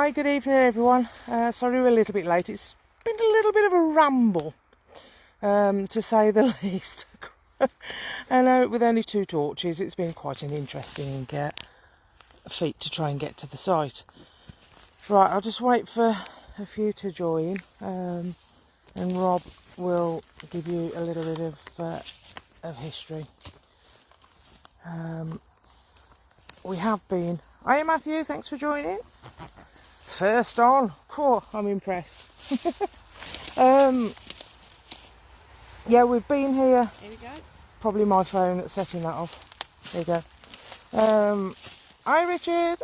Hi, good evening everyone. Sorry we're a little bit late. It's been a little bit of a ramble, to say the least. And with only 2 torches, it's been quite an interesting feat to try and get to the site. Right, I'll just wait for a few to join, and Rob will give you a little bit of history. We have been... Hiya Matthew, thanks for joining. First on. Cool, I'm impressed. Yeah, we've been here. Here we go. Probably my phone that's setting that off. There you go. Hi Richard.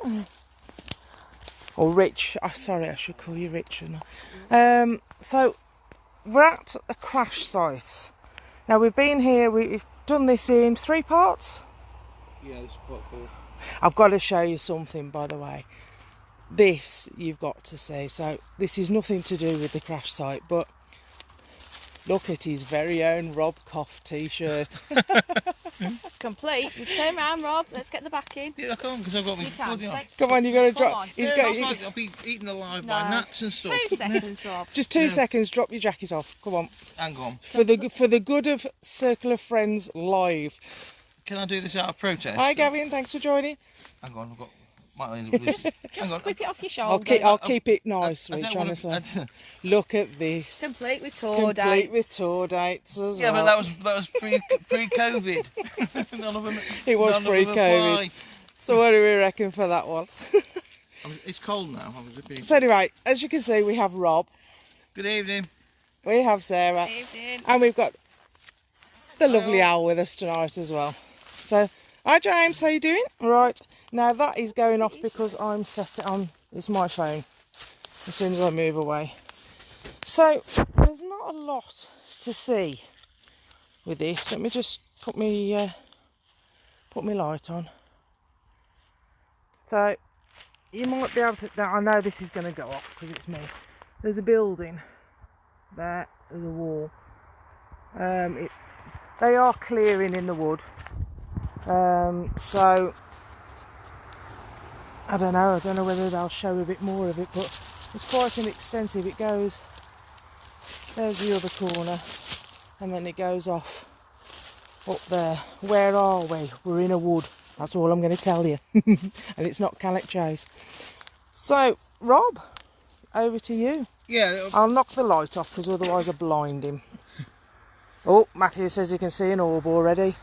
Or Rich. Oh, sorry, I should call you Richard. So we're at the crash site. Now we've been here, we've done this in 3 parts. Yeah, this is quite cool. I've got to show you something, by the way. This you've got to see. So this is nothing to do with the crash site, but look at his very own Rob Koff t-shirt. Complete. You turn around, Rob. Let's get the back in. Yeah, I can't because I've got my bloody on. Come on, you've got to drop. on. He's Yeah, got, like I'll be eaten alive by No. gnats and stuff. 2 seconds, Rob. just 2 Yeah. seconds. Drop your jacket off. Come on. Hang on. For the good of Circle of Friends Live. Can I do this out of protest? Hi Gavin, thanks for joining. Hang on, I've got my hang on. Whip it off your shoulder. I'll keep it nice, I Rich, don't wanna- honestly. Look at this. Complete with tour Complete dates. with tour dates as Yeah, well. but that was pre-COVID. None of them. It was none of them pre-COVID. apply. So what do we reckon for that one? It's cold now. Obviously. So anyway, as you can see, we have Rob, Good evening. we have Sarah, Evening. and we've got the lovely Hello. Al with us tonight as well. So, hi James, how you doing? Right, now that is going off because I'm set it on, it's my phone, as soon as I move away. So, there's not a lot to see with this. Let me just put my light on. So, you might be able to, now I know this is going to go off because it's me. There's a building there, there's a wall. They are clearing in the wood. So I don't know whether they'll show a bit more of it, but it's quite an extensive, it goes, there's the other corner, and then it goes off up there. Where are we? We're in a wood, that's all I'm going to tell you. And it's not Cannock Chase. So Rob, over to you. Yeah. I'll knock the light off because otherwise I'll blind him. Oh, Matthew says he can see an orb already.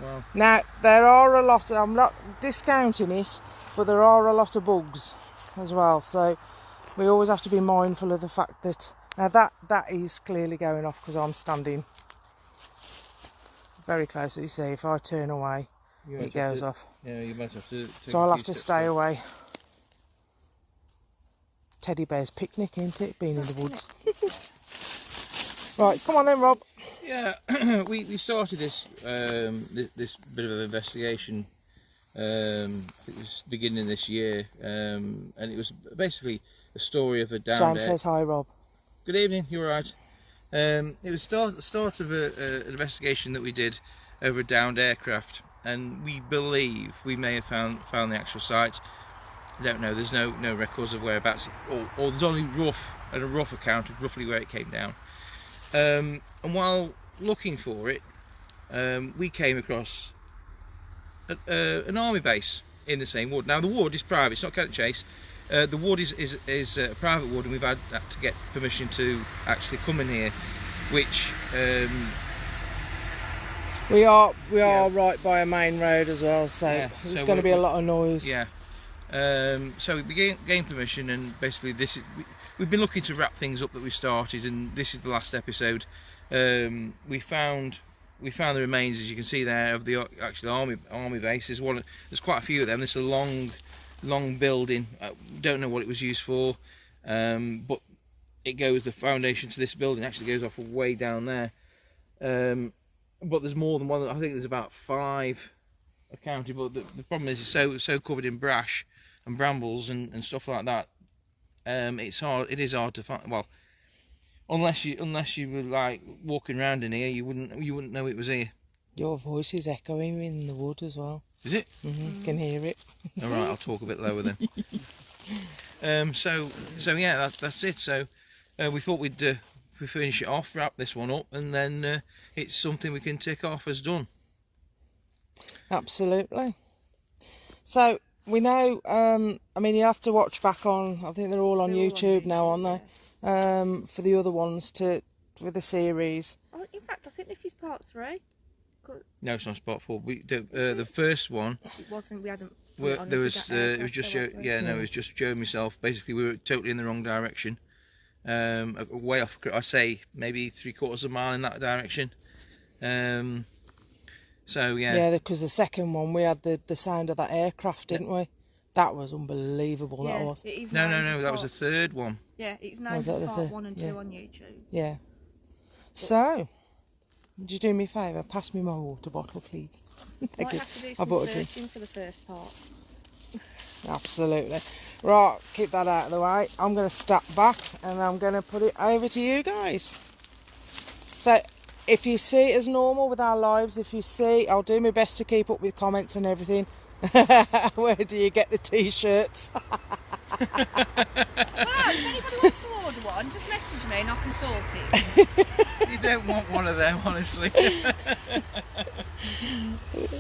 Well. Now, there are a lot, I'm not discounting it, but there are a lot of bugs as well. So we always have to be mindful of the fact that, now that is clearly going off because I'm standing very close. You see, if I turn away, it goes off. Yeah, you might have to. So I'll have to stay away. Teddy bear's picnic, isn't it? Being in the woods. Right, come on then, Rob. Yeah, we started this this bit of an investigation. I think it was beginning of this year, and it was basically a story of a downed Jan says hi, Rob. Good evening. You're right. It was the start of an investigation that we did over a downed aircraft, and we believe we may have found the actual site. I don't know. There's no records of whereabouts, or there's only a rough account of roughly where it came down. And while looking for it, we came across an army base in the same wood. Now the wood is private; it's not Cannock Chase. The wood is a private wood, and we've had to get permission to actually come in here, which we are right by a main road as well, so Yeah, there's so going to be a lot of noise. yeah. So we gained permission, and basically we've been looking to wrap things up that we started, and this is the last episode. We found the remains, as you can see there, of the actual army base. There's quite a few of them. This is a long building. Don't know what it was used for, but the foundation to this building actually goes off way down there. But there's more than one. I think there's about 5 accounted, but the problem is it's so covered in brash and brambles and stuff like that. It is hard to find. Well, unless you were like walking around in here, you wouldn't know it was here. Your voice is echoing in the wood as well. Is it? Can hear it. All right, I'll talk a bit lower then. So yeah, that's it. So we thought we'd finish it off, wrap this one up, and then it's something we can tick off as done. Absolutely. So we know. I mean, you have to watch back on. I think they're all on YouTube now, aren't they? For the other ones with the series. Oh, in fact, I think this is part 3. No, it's not part 4. We the first one. It wasn't. We hadn't. There was it was just Joe, it was just Joe and myself. Basically, we were totally in the wrong direction. Way off. I say maybe 3/4 of a mile in that direction. So yeah. Yeah, because the second one we had the sound of that aircraft, didn't we? That was unbelievable. Yeah, that was. it is No, named as that was the part- third one. Yeah, it's named Was that as the part third? 1 and Yeah. 2 on YouTube. Yeah. So, would you do me a favour? Pass me my water bottle, please. Thank Might you. have to do I some bought a drink. searching for the first part. Absolutely. Right, keep that out of the way. I'm going to step back and I'm going to put it over to you guys. So, if you see it as normal with our lives, I'll do my best to keep up with comments and everything. Where do you get the t-shirts? Well, if anybody wants to order one, just message me and I can sort it. You don't want one of them, honestly.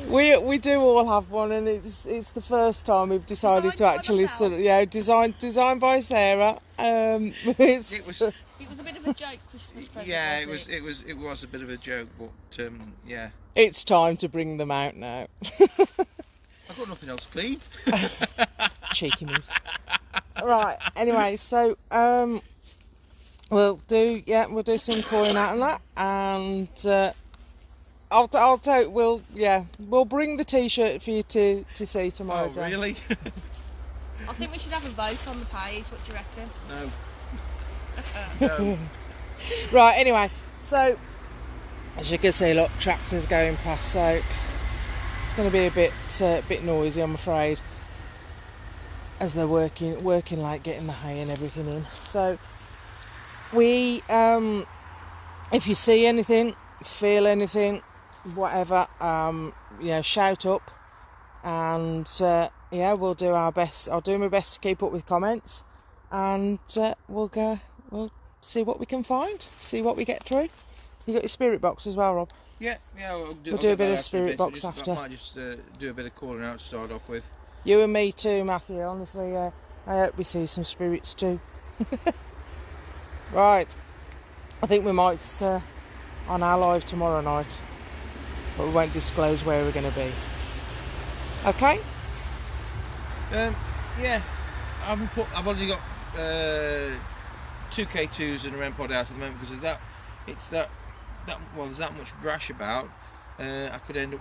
We do all have one, and it's the first time we've decided Designed to by actually myself. designed by Sarah. It's, It was. It was a bit of a joke Christmas present. Yeah, it wasn't was. It was a bit of a joke, but yeah. it's time to bring them out now. I've got nothing else clean. Cheeky moves. Right. Anyway, so we'll do some calling out on that, and we'll bring the t-shirt for you to see tomorrow. Oh, Jane. really? I think we should have a vote on the page. What do you reckon? No. No. Right. Anyway, so as you can see, look, tractors going past, so it's going to be a bit noisy, I'm afraid, as they're working like getting the hay and everything in. So we, if you see anything, feel anything, whatever, shout up, and we'll do our best. I'll do my best to keep up with comments, and we'll see what we can find, see what we get through. You got your spirit box as well, Rob? Yeah. We'll do a get bit that of after spirit bit. box after. I might just do a bit of calling out to start off with. You and me too, Matthew. Honestly, I hope we see some spirits too. Right, I think we might on our live tomorrow night, but we won't disclose where we're going to be. Okay. Yeah. I've only got 2 K2s and a REM pod out at the moment because of that. It's that there's that much brash about. I could end up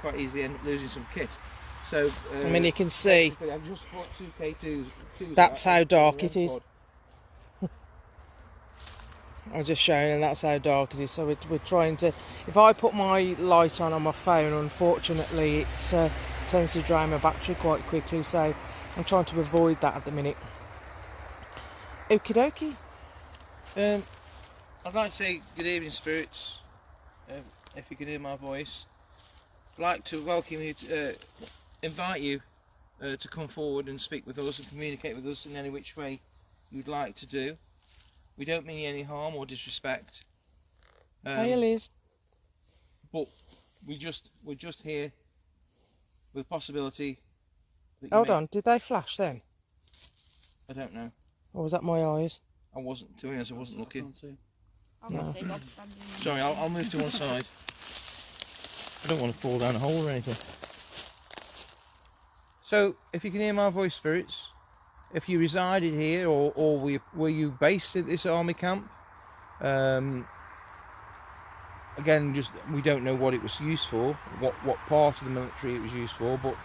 quite easily losing some kit. So I mean, you can see I've just bought 2 K2s. That's out how and dark a it REM is. pod. I was just showing, and that's how dark it is. So we're trying to. If I put my light on my phone, unfortunately, it tends to drain my battery quite quickly. So I'm trying to avoid that at the minute. Okie dokie. I'd like to say good evening, spirits. If you can hear my voice, I'd like to welcome you, invite you to come forward and speak with us and communicate with us in any which way you'd like to do. We don't mean any harm or disrespect. Hey, Liz. But we're just here with the possibility. That you Hold may- on. Did they flash then, I don't know. or was that my eyes? I wasn't doing this. I wasn't looking. I'm not saying Rob's standing in. Sorry, I'll move to one side. I don't want to fall down a hole or anything. So, if you can hear my voice, spirits, if you resided here or were you based at this army camp, again, just we don't know what it was used for, what part of the military it was used for, but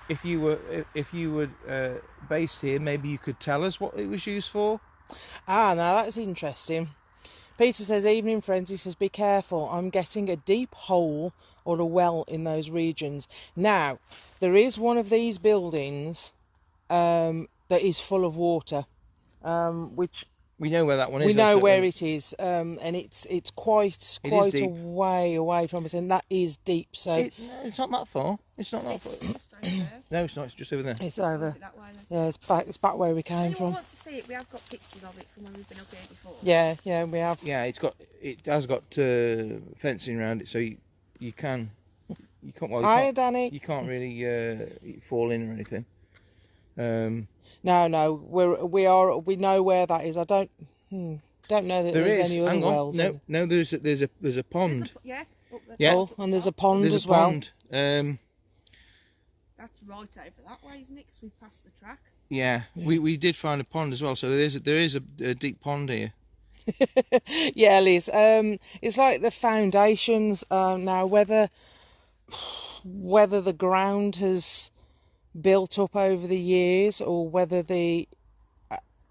if you were based here, maybe you could tell us what it was used for. Ah, now that's interesting. Peter says, evening friends, he says, be careful, I'm getting a deep hole or a well in those regions. Now, there is one of these buildings that is full of water, which We know where that one is. we know also. where it is, and it's quite It is a deep. way away from us, and that is deep, so It's not that far. It's not that far. there. No, it's not. It's just over there. It's Or over. is it that way then? Yeah, it's back where we If came anyone from. wants to see it, we have got pictures of it from when we've been up here before. Yeah, we have. Yeah, it has got fencing around it, so you can't. Well, Hi, can't, Danny. you can't really fall in or anything. No, we know where that is. I don't know that There there's is. any other Hang on. wells. No, there's a pond. Yeah. Up the Yeah. top, up And the there's a top. pond There's as a well. pond. That's right over that way, isn't it? Because we've passed the track. Yeah, we did find a pond as well. So there is a deep pond here. Yeah, Liz. It's like the foundations now. Whether the ground has built up over the years, or whether the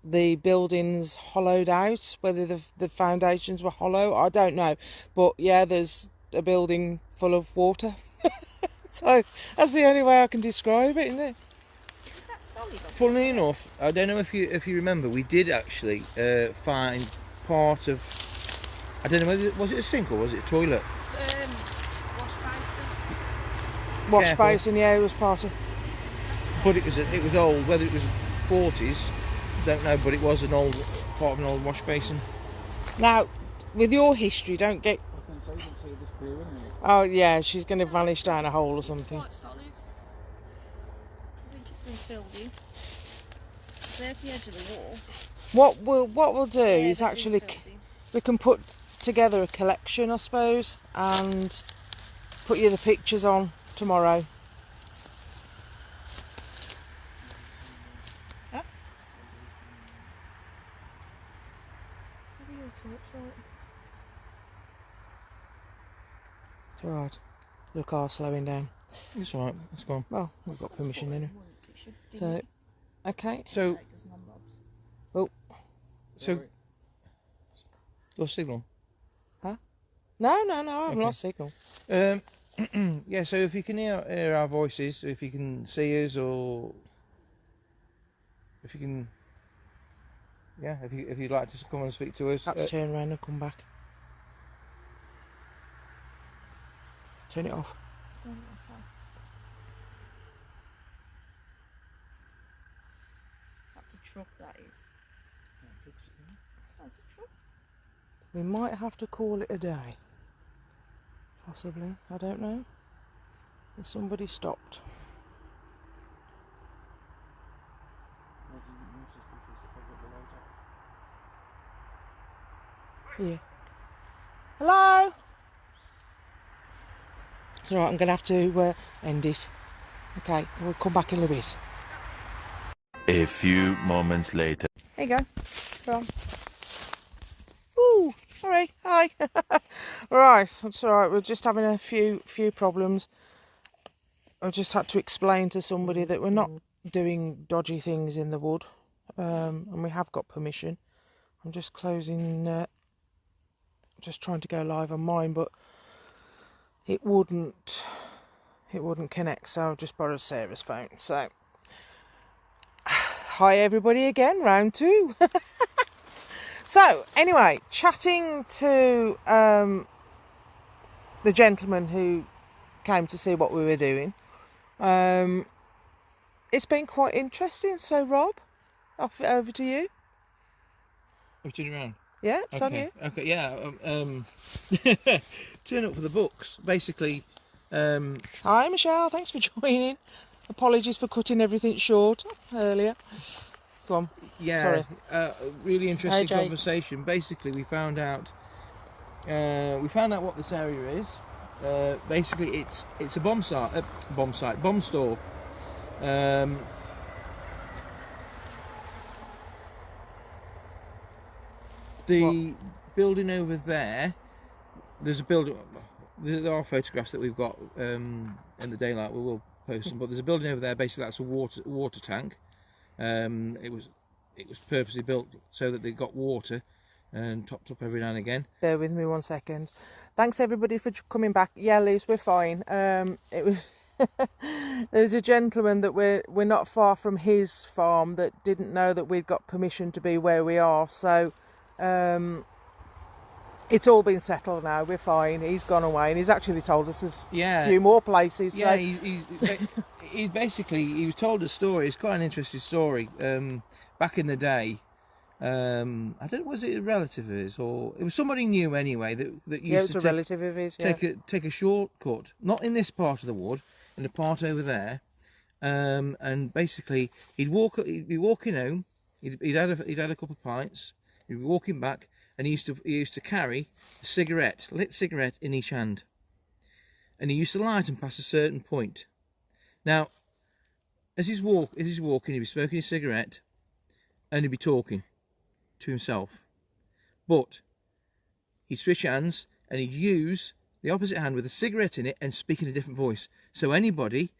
buildings hollowed out, whether the foundations were hollow, I don't know. But yeah, there's a building full of water. So that's the only way I can describe it, isn't it? Is that solid? Funnily enough, I don't know if you remember, we did actually find part of. I don't know whether was it a sink or was it a toilet. Wash basin. Wash Careful. basin, yeah, it was part of. But it was old. Whether it was 40s, don't know. But it was an old part of an old wash basin. Now, with your history, don't get. Oh yeah, she's going to vanish down a hole or It's something. quite solid. I think it's been filled in. There's the edge of the wall. What we'll do Yeah, is they've been actually filled in. we can put together a collection, I suppose, and put you the pictures on tomorrow. What are your torchlight? It's all right. The car's slowing down. It's all right. It's gone. Well, we've got permission anyway. It should do. So, okay. So It doesn't on Bob's. your signal. No, I haven't Okay. lost signal. Yeah. So if you can hear our voices, if you can see us, or if you can, yeah, if you'd like to come and speak to us, Let's turn around and come back. Turn it off. Turn it off. That's a truck, that is. That's a truck. We might have to call it a day. Possibly. I don't know. Has somebody stopped? Yeah. Hello? It's alright, I'm going to have to end it. Okay, we'll come back in a bit. A few moments later. There you go. Go on. Ooh, sorry. Hi. Right, it's all right. We're just having a few problems. I just had to explain to somebody that we're not doing dodgy things in the wood, and we have got permission. I'm just closing, just trying to go live on mine, but it wouldn't connect. So I've just borrowed Sarah's phone. So. Hi everybody again, round two. So anyway, chatting to the gentleman who came to see what we were doing. It's been quite interesting. So Rob, over to you. we turn around. Yeah, it's on Okay. you. Okay. Yeah. Turn up for the books. Basically. Hi Michelle, thanks for joining. Apologies for cutting everything short earlier. Go on. Yeah, Sorry. really interesting Jake. conversation. Basically, we found out what this area is. Basically, it's a bomb store. The building over there. There's a building. There are photographs that we've got in the daylight. We will post them. But there's a building over there. Basically, that's a water tank. It was purposely built so that they got water and topped up every now and again. Bear with me 1 second. Thanks everybody for coming back. Yeah, Liz, we're fine. It was there's a gentleman that we're not far from his farm that didn't know that we'd got permission to be where we are. So It's all been settled now. We're fine. He's gone away, and he's actually told us there's a few more places. Yeah, So he's basically, he was told a story. It's quite an interesting story. Back in the day, I don't know, was it a relative of his, or it was somebody new anyway that used yeah, it was to a relative of his. Yeah. take a shortcut, not in this part of the wood, in the part over there. And basically, he'd be walking home. He'd had a couple of pints. He'd be walking back, and he used to carry a lit cigarette in each hand, and he used to light them past a certain point. Now, as he's walking, he'd be smoking his cigarette, and he'd be talking to himself. But he'd switch hands, and he'd use the opposite hand with a cigarette in it and speak in a different voice. So anybody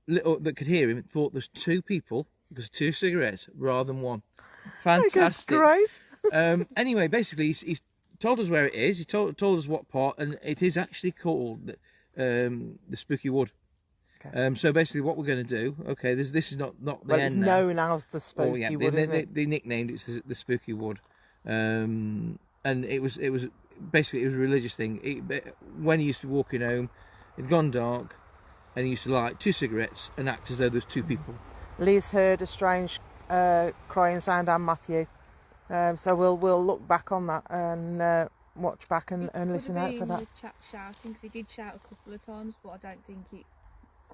that could hear him thought there's two people, because two cigarettes rather than one. Fantastic. That's great. Anyway, basically, he's told us where it is. He told us what part, and it is actually called the Spooky Wood. Okay. So basically, what we're going to do? Okay, this is not the Well, end it's now. known as the Spooky Wood, isn't it? They nicknamed it the Spooky Wood, and it was basically, it was a religious thing. When he used to be walking home, it'd gone dark, and he used to light two cigarettes and act as though there's two people. Liz heard a strange crying sound, and Matthew. So we'll look back on that and watch back and listen out for that. The chap shouting, because he did shout a couple of times, but I don't think it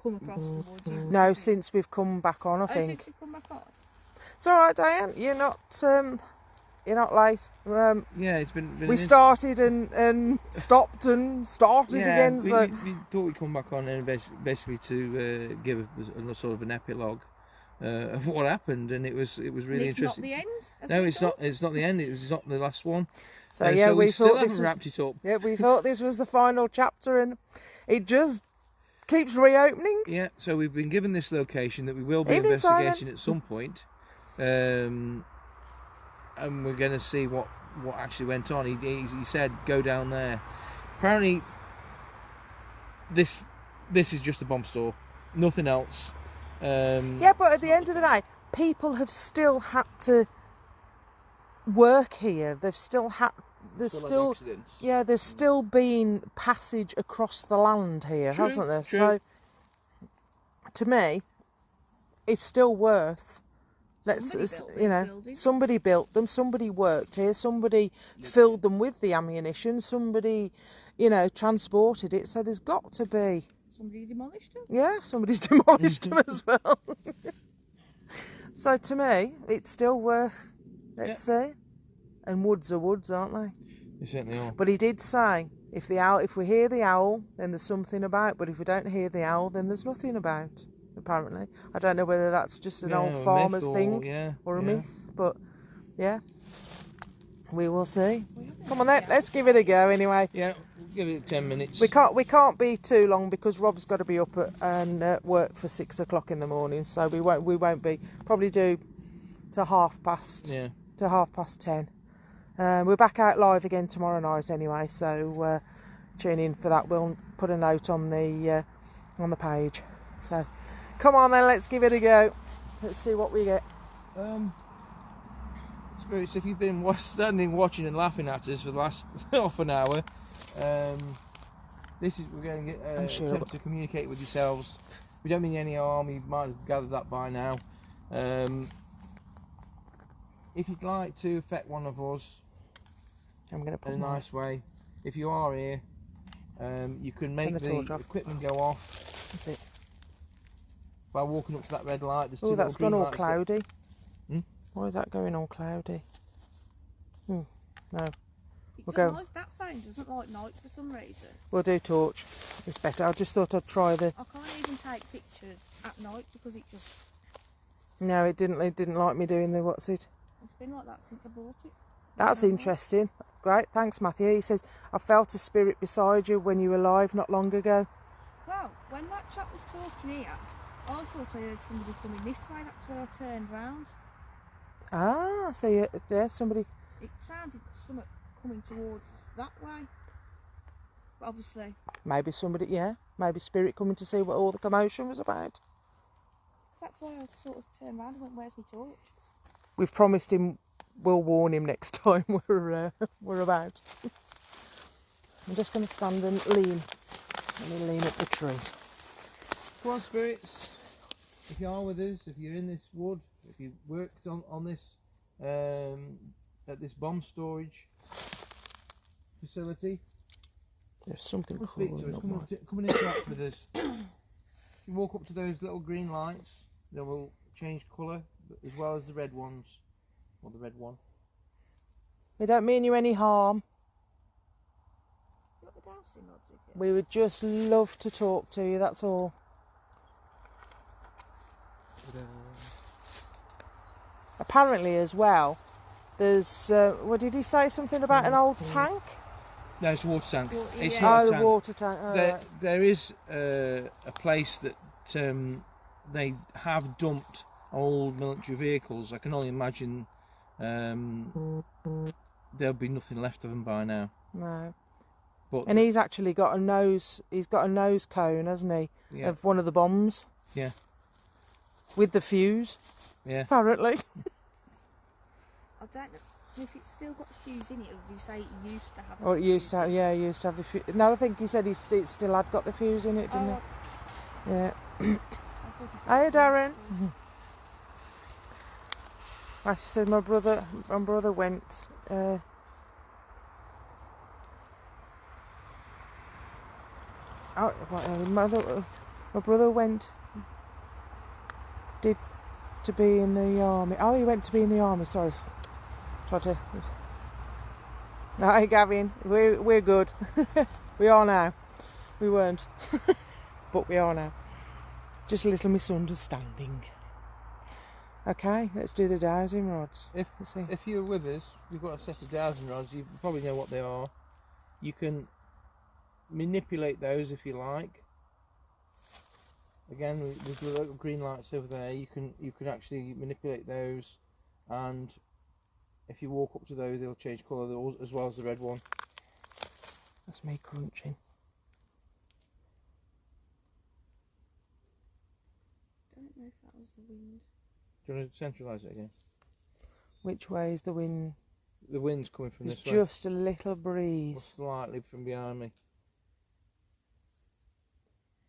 come across the wood. No, since we've come back on, I Oh, think. since we've come back on? It's all right, Diane. You're not late. Yeah, it's been We started and stopped and started again. We So thought we'd come back on and basically to give a sort of an epilogue of what happened, and it was really It's interesting. not the end. as No, we it's thought? not. It's not the end. It's not the last one. so yeah, we we still thought haven't this was wrapped it up. yeah, we thought this was the final chapter, and it just keeps reopening. Yeah, so we've been given this location that we will be Evening, Simon. investigating at some point, and we're going to see what actually went on. He said go down there. Apparently, this is just a bomb store, nothing else. Yeah, but at the end of the day, people have still had to work here. They've still had. There's still accidents. yeah, there's still been passage across the land here, True, hasn't there? true. So, to me, it's still worth. Somebody built them. Somebody worked here. Somebody filled them with the ammunition. Somebody, transported it. So there's got to be. Somebody demolished them. Yeah, somebody's demolished them as well. So to me, it's still worth. Let's see. And woods are woods, aren't they? They certainly are. But he did say, if we hear the owl, then there's something about. But if we don't hear the owl, then there's nothing about. Apparently, I don't know whether that's just an old a farmer's myth thing or a yeah. myth. But yeah, we will see. Come on then, let's give it a go anyway. Yeah, we'll give it 10 minutes. We can't be too long because Rob's got to be up and work for 6 o'clock in the morning. So we won't be probably do to 10:30. We're back out live again tomorrow night anyway. So tune in for that. We'll put a note on the page. So come on then, let's give it a go. Let's see what we get. Spirits, if you've been standing watching and laughing at us for the last half an hour, we're going to attempt to communicate with yourselves. We don't mean any harm. You might have gathered that by now. If you'd like to affect one of us, I'm going to put in a nice way. If you are here, you can make the equipment go off. That's it. By walking up to that red light. Oh, that's gone all cloudy. Hmm? Why is that going all cloudy? No. It go. Like that phone doesn't like night for some reason. We'll do torch. It's better. I just thought I'd try the. I can't even take pictures at night because it just. No, it didn't like me doing the what's it. It's been like that since I bought it. That's interesting. Great, thanks, Matthew. He says, I felt a spirit beside you when you were alive not long ago. Well, when that chap was talking here, I thought I heard somebody coming this way. That's where I turned round. Ah, so yeah, somebody. It sounded something coming towards us that way. But obviously. Maybe somebody, maybe spirit coming to see what all the commotion was about. That's why I sort of turned round and went, where's my torch? We've promised him we'll warn him next time we're about. I'm just going to stand and lean. Let me lean up the tree. Come on, spirits. If you are with us, if you're in this wood, if you worked on this at this bomb storage facility, There's something come speak to crawling us. up Come, come and interact with us. You walk up to those little green lights, they will change colour as well as the red ones, or the red one. They don't mean you any harm. You got the dowsing rods with you? We would just love to talk to you, that's all. Apparently as well, there's, what did he say, something about an old tank? No, it's a water tank. It's yeah. not Oh, a the tank. water tank. Oh, right. There is a place that they have dumped old military vehicles. I can only imagine there'll be nothing left of them by now. No. But And he's actually got a nose, he's got a nose cone, hasn't he, yeah, of one of the bombs. Yeah. With the fuse, yeah. apparently. I don't know if it's still got the fuse in it, or did you say it used to have? Or it the used to fuse have, yeah, it used to have the fuse. No, I think he said it still had got the fuse in it, didn't Oh, he? Yeah. I thought he said Hiya, it Darren. used to. As you said, my brother went. My brother went. Did to be in the army. Oh, he went to be in the army. Sorry. Tried to. Hi, Gavin. We're good. We are now. We weren't, but we are now. Just a little misunderstanding. Okay, let's do the dowsing rods. Let's see. If you're with us, we've got a set of dowsing rods. You probably know what they are. You can manipulate those if you like. Again, with the little green lights over there, you can actually manipulate those, and if you walk up to those, they'll change colour as well as the red one. That's me crunching. Don't know if that was the wind. Do you want to centralise it again? Which way is the wind? The wind's coming from It's this way. just a little Or breeze. slightly from behind me.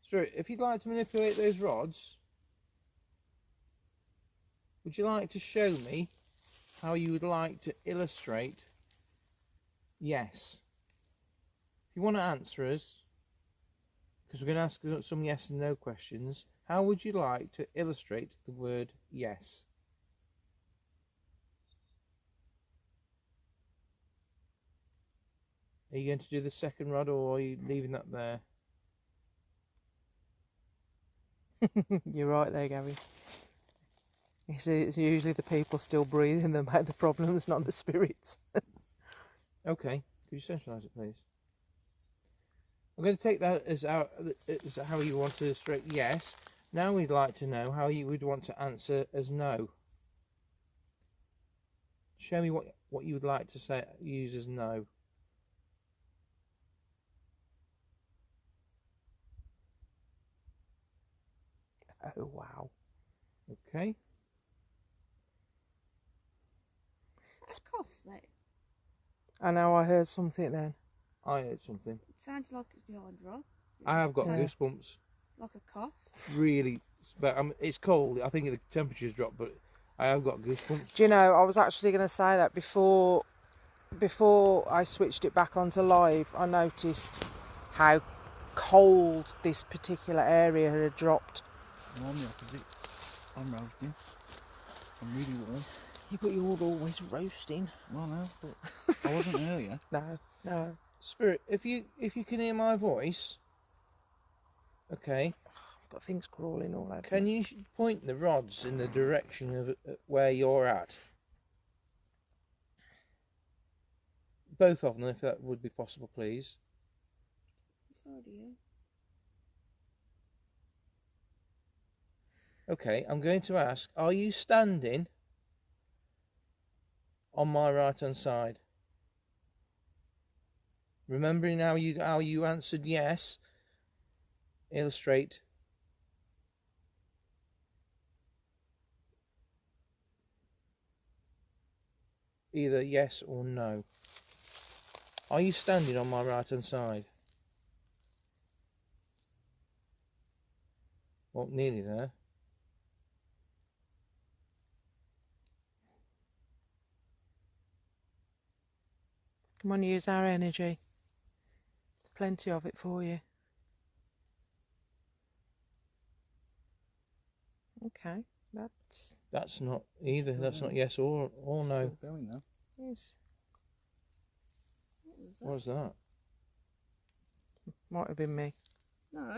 Spirit, if you'd like to manipulate those rods, would you like to show me how you would like to illustrate yes? If you want to answer us, because we're going to ask some yes and no questions, how would you like to illustrate the word yes? Are you going to do the second rod, or are you leaving that there? You're right there, Gary. You see, it's usually the people still breathing that make the problems, not the spirits. Okay, could you centralise it, please? I'm going to take that as how you want to illustrate yes. Now we'd like to know how you would want to answer as no. Show me what you would like to say use as no. Oh, wow. Okay. That's a cough, though. I know I heard something then. I heard something. It sounded like it's behind Rob. I have got Yeah. goosebumps. Like a cough. Really, but it's cold. I think the temperature's dropped, but I have got goosebumps. Do you know, I was actually going to say that before I switched it back onto live, I noticed how cold this particular area had dropped. I'm on the opposite. I'm roasting. I'm really warm. Yeah, but you're always roasting. Well, no, but I wasn't earlier. No. Spirit, if you can hear my voice, okay, I've got things crawling all over. can you point the rods in the direction of where you're at? Both of them, if that would be possible, please. It's already here. Okay, I'm going to ask, are you standing on my right hand side? Remembering how you answered yes, illustrate. either yes or no. Are you standing on my right hand side? Well, nearly there. Come on, use our energy. There's plenty of it for you. Okay, That's not either. That's not yes or no. Still going now. yes. What What was was that? that? Might have been me. No.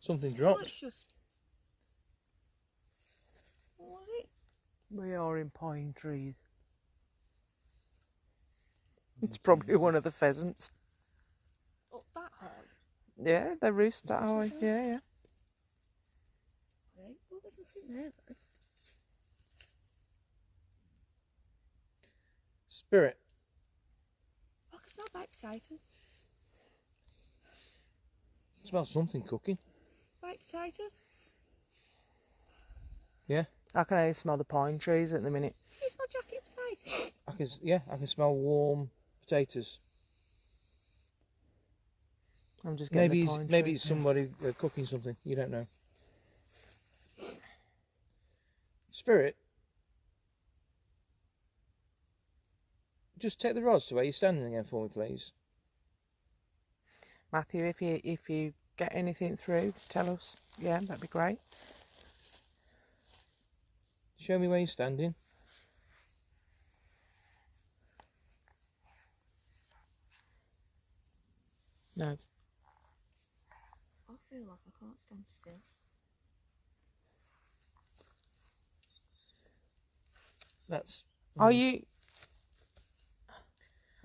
Something So dropped. it's just. What was it? We are in pine trees. It's probably one of the pheasants. Up that high? Yeah, they roost that high. Yeah, yeah. Okay. Well, there's nothing there though. Spirit. I can smell baked potatoes. Smell something cooking. Baked potatoes? Yeah. I can only smell the pine trees at the minute. You smell jacket potatoes? I can smell warm potatoes. I'm just getting Maybe the pine maybe tree. it's somebody cooking something. You don't know. Spirit. Just take the rods to where you're standing again for me, please. Matthew, if you get anything through, tell us. Yeah, that'd be great. Show me where you're standing. No. I feel like I can't stand still. That's. Are you?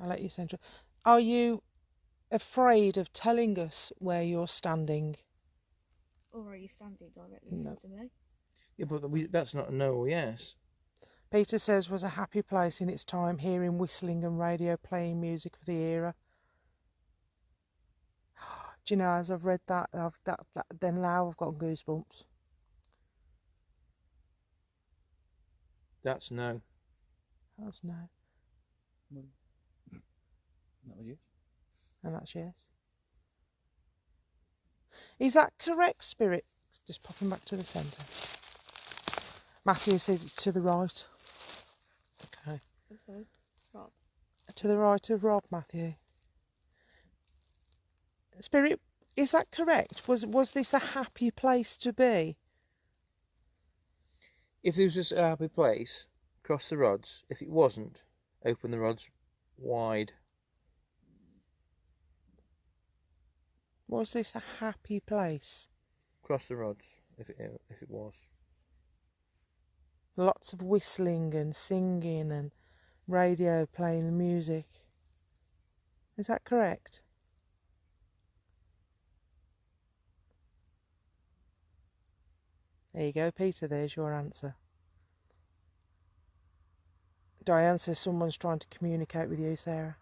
I'll let you central. Are you afraid of telling us where you're standing? Or are you standing directly in No. front of me? Yeah, but that's not a no or yes. Peter says was a happy place in its time, hearing whistling and radio playing music of the era. Do you know, as I've read that, then now I've got goosebumps. That's no. That's no, That was you. and that's yes. Is that correct, Spirit? Just popping back to the centre. Matthew says it's to the right. Okay. Okay. Rob. To the right of Rob, Matthew. Spirit, is that correct? Was this a happy place to be? If it was just a happy place, cross the rods. If it wasn't, open the rods wide. Was this a happy place? Cross the rods. If it was. Lots of whistling and singing and radio playing the music. Is that correct? There you go, Peter, there's your answer. Diane says someone's trying to communicate with you, Sarah.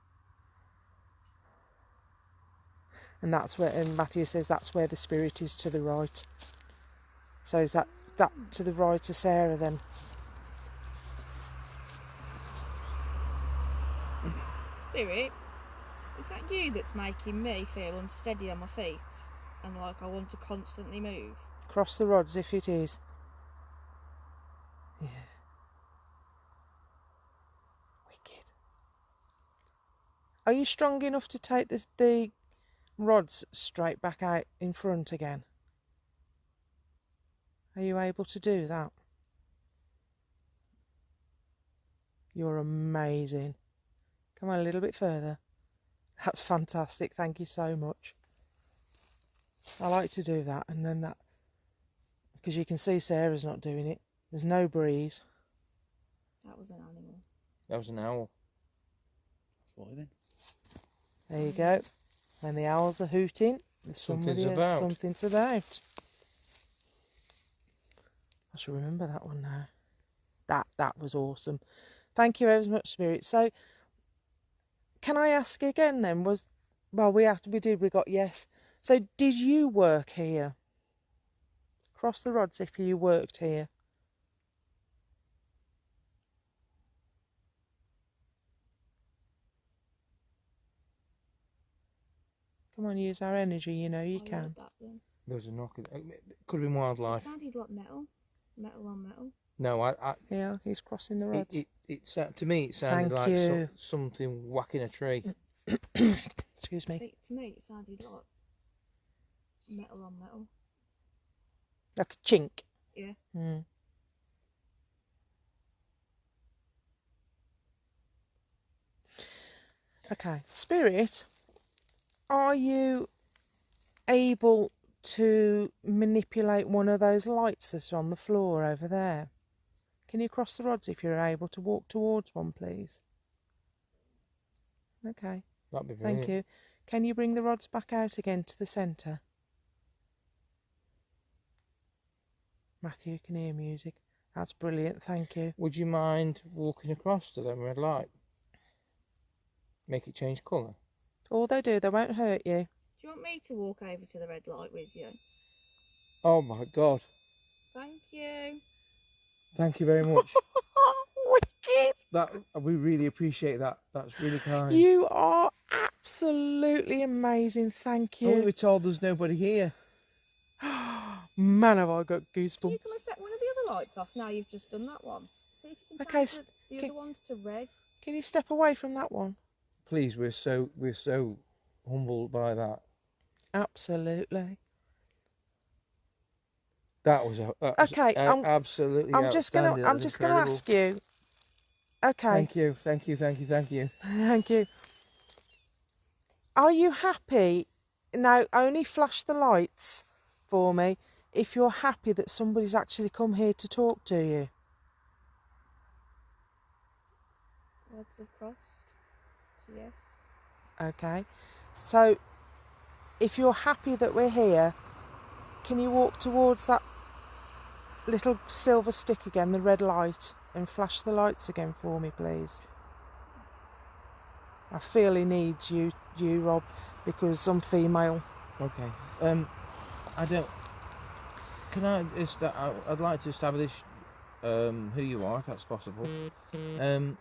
And and Matthew says that's where the spirit is, to the right. So is that to the right of Sarah then? Spirit, is that you that's making me feel unsteady on my feet and like I want to constantly move? Cross the rods if it is. Yeah. Wicked. Are you strong enough to take the rods straight back out in front again? Are you able to do that? You're amazing. Come on, a little bit further. That's fantastic. Thank you so much. I like to do that, and then that, because you can see Sarah's not doing it. There's no breeze. That was an animal. That was an owl. That's why then. There you go. When the owls are hooting, there's Something's somebody- about. Something's about. I shall remember that one now. That was awesome. Thank you ever so much, Spirit. So, can I ask again then? We got yes. So, did you work here? Cross the rods if you worked here. Come on, use our energy, you know you I can. like that then. There was a knock. It could have been It wildlife. sounded like metal. Metal on metal. No, Yeah, he's crossing the rods. to me it sounded Thank like you. something whacking a tree. Excuse me. See, to me, it sounded like metal on metal. Like a chink. Yeah. Mm. Okay, Spirit, are you able to manipulate one of those lights that's on the floor over there? Can you cross the rods if you're able to walk towards one, please? Okay, That'd be brilliant. thank you. Can you bring the rods back out again to the centre? Matthew, you can hear music. That's brilliant, thank you. Would you mind walking across to them red light? Make it change colour? All they do, they won't hurt you. Do you want me to walk over to the red light with you? Oh my God. Thank you. Thank you very much. Wicked! We really appreciate that. That's really kind. You are absolutely amazing, thank And we you. were told there's nobody here. Man, have I got Are you goosebumps. going to set one of the other lights off now you've just done that one? See if you can Okay, change the other ones to red. Can you step away from that one? Please, we're so humbled by that. Absolutely. That was Okay, absolutely. I'm just gonna incredible. ask you. Okay. Thank you. Thank you. Are you happy? Now, only flash the lights for me if you're happy that somebody's actually come here to talk to you. Rods are crossed. Yes. Okay. So, if you're happy that we're here, can you walk towards that little silver stick again, the red light, and flash the lights again for me, please? I feel he needs you, Rob, because I'm female. Okay. I don't. Can I just? I'd like to establish who you are, if that's possible.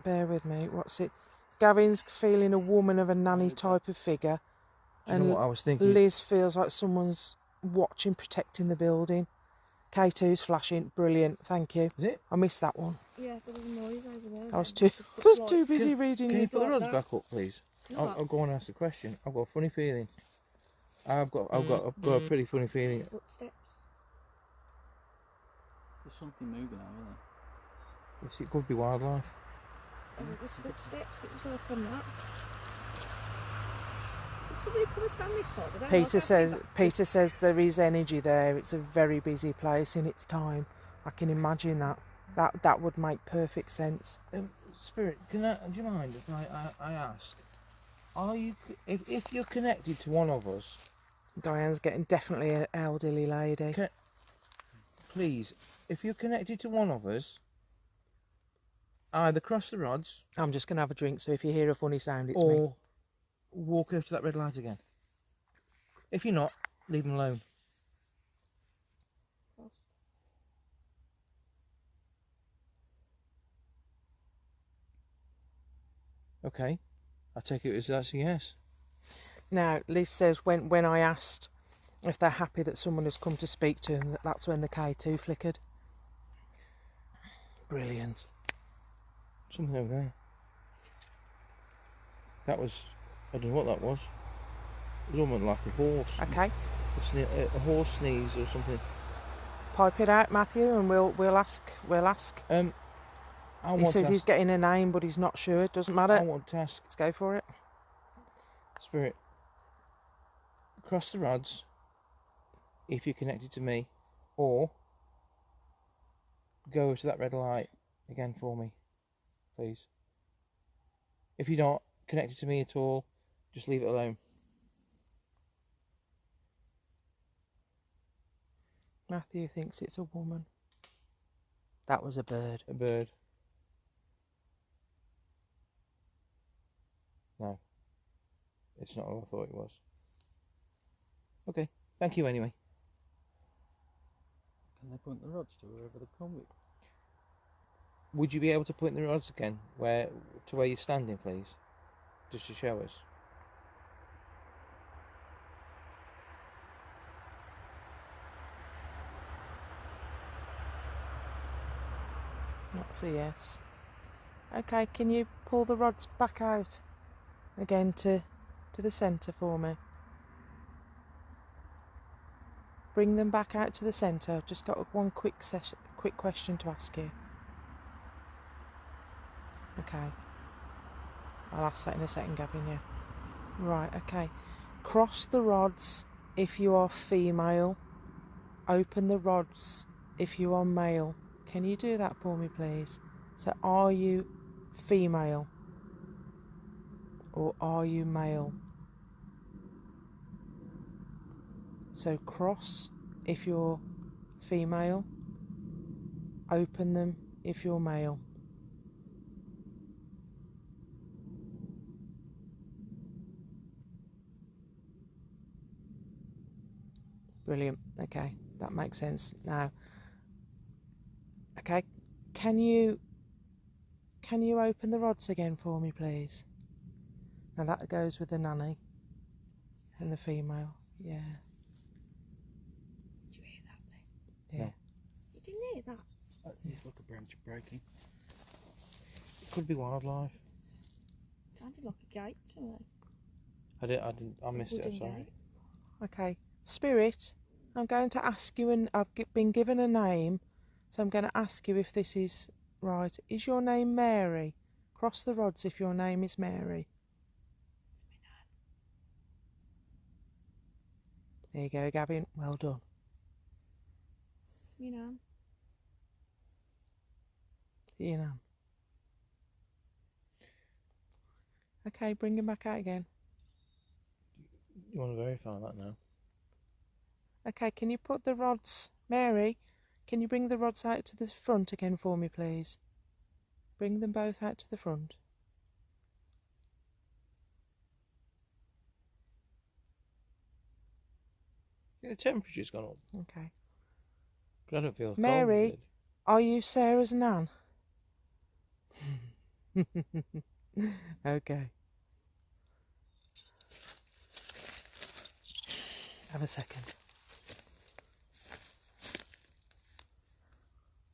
Bear with me. What's it? Gavin's feeling a woman of a nanny type of figure, Do you know what I was thinking? Liz feels like someone's watching, protecting the building. K2's flashing. Brilliant. Thank you. Is it? I missed that one. Yeah, there was a noise over there. I was then. too busy Like- reading Can you his. put the like rods that. back up, please? No, I'll go and ask a question. I've got a funny feeling. I've got a pretty funny feeling. Footsteps. There's something moving out, isn't there? Yes, it could be wildlife. Oh, it was footsteps. It was like on that. Did somebody come and stand this side? I don't know, I Peter says there is energy there. It's a very busy place in its time. I can imagine that. That would make perfect sense. Spirit, do you mind if I ask? Are you if you're connected to one of us? Diane's getting definitely an elderly lady. Please, if you're connected to one of us, either cross the rods I'm just going to have a drink, so if you hear a funny sound, it's me. or walk over to that red light again. If you're not, leave them alone. Crossed. Okay, I take it as that's a yes. Now, Liz says when I asked if they're happy that someone has come to speak to them, that's when the K2 flickered. Brilliant. Something over there. That was, I don't know what that was. It was almost like a horse. Okay, A horse sneeze or something. pipe it out, Matthew, and we'll ask. He says he's getting a name, but he's not sure. It doesn't matter. I want to ask Let's go for it. Spirit, cross the rods if you're connected to me, or go to that red light again for me, please. If you're not connected to me at all, just leave it alone. Matthew thinks it's a woman. That was a bird. A bird. No, it's not what I thought it was. Okay, thank you anyway. Can they point the rods to wherever they come with? Would you be able to point the rods again where you're standing, please, just to show us? That's a yes. Okay, can you pull the rods back out again to the centre for me? Bring them back out to the centre. I've just got one quick question to ask you. Okay. I'll ask that in a second, Gavin, yeah. Right, okay. Cross the rods if you are female. Open the rods if you are male. Can you do that for me, please? So, are you female? Or are you male? So, cross if you're female. Open them if you're male. Brilliant. Okay, that makes sense now. Okay, can you open the rods again for me, please? Now that goes with the nanny and the female. Yeah. Did you hear that thing? Yeah. No. You didn't hear that? It's like a branch breaking. Could be wildlife. Sounded like a gate to me. I missed it, I'm Wooden sorry. gate. Okay. Spirit, I'm going to ask you, and I've been given a name, so I'm going to ask you if this is right. Is your name Mary? Cross the rods if your name is Mary. There you go, Gavin. Well done. It's me nan. You know. Okay, bring him back out again. You want to verify that now? Okay, can you put the rods... Mary, can you bring the rods out to the front again for me, please? Bring them both out to the front. Yeah, the temperature's gone up, Okay. but I don't feel Mary, cold. are you Sarah's nan? Okay. Have a second.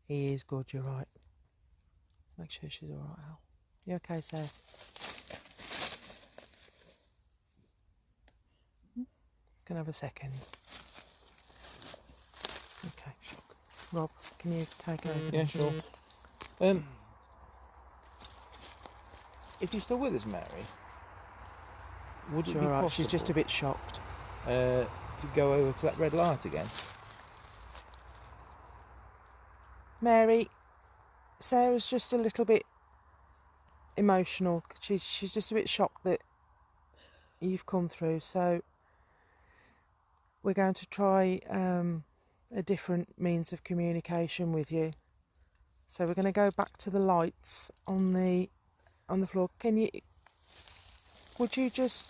He is good, you're right. Make sure she's alright, Al. You okay, Sarah? It's gonna have a second. Okay. Rob, can you take over? Yeah, sure. If you're still with us, Mary, would it She's be alright, possible she's just a bit shocked. to go over to that red light again? Mary, Sarah's just a little bit emotional. She's just a bit shocked that you've come through. So we're going to try a different means of communication with you. So we're going to go back to the lights on the floor. Would you just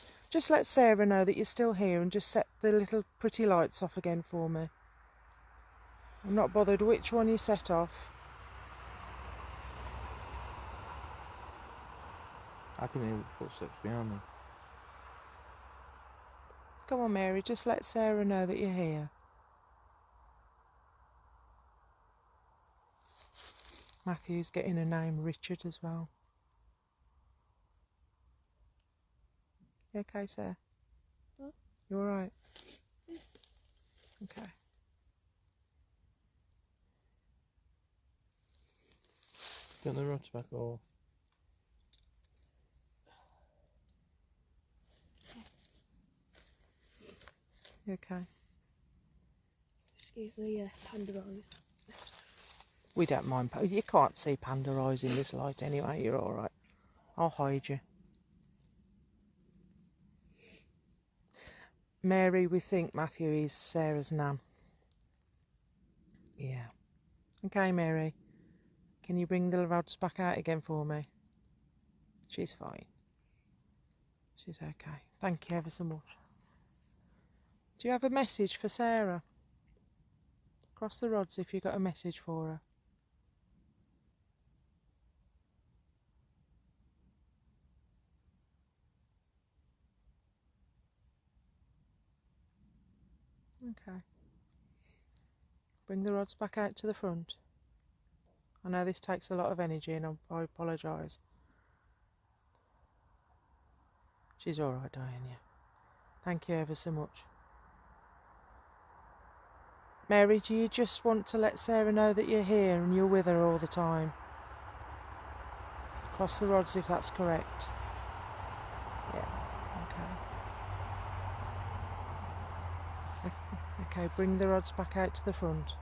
let Sarah know that you're still here and just set the little pretty lights off again for me? I'm not bothered which one you set off. I can hear footsteps behind me. Come on, Mary, just let Sarah know that you're here. Matthew's getting a name, Richard, as well. You okay, Sarah? Huh? You alright? Okay. Turn the rods back off. You okay? Excuse the panda eyes. We don't mind. You can't see panda eyes in this light anyway. You're alright. I'll hide you. Mary, we think Matthew is Sarah's nan. Yeah. Okay, Mary. Can you bring the rods back out again for me? She's fine. She's okay. Thank you ever so much. Do you have a message for Sarah? Cross the rods if you've got a message for her. Okay. Bring the rods back out to the front. I know this takes a lot of energy and I apologise. She's alright, Diane, Thank you ever so much. Mary, do you just want to let Sarah know that you're here and you're with her all the time? Cross the rods if that's correct. Yeah, okay. Okay, bring the rods back out to the front.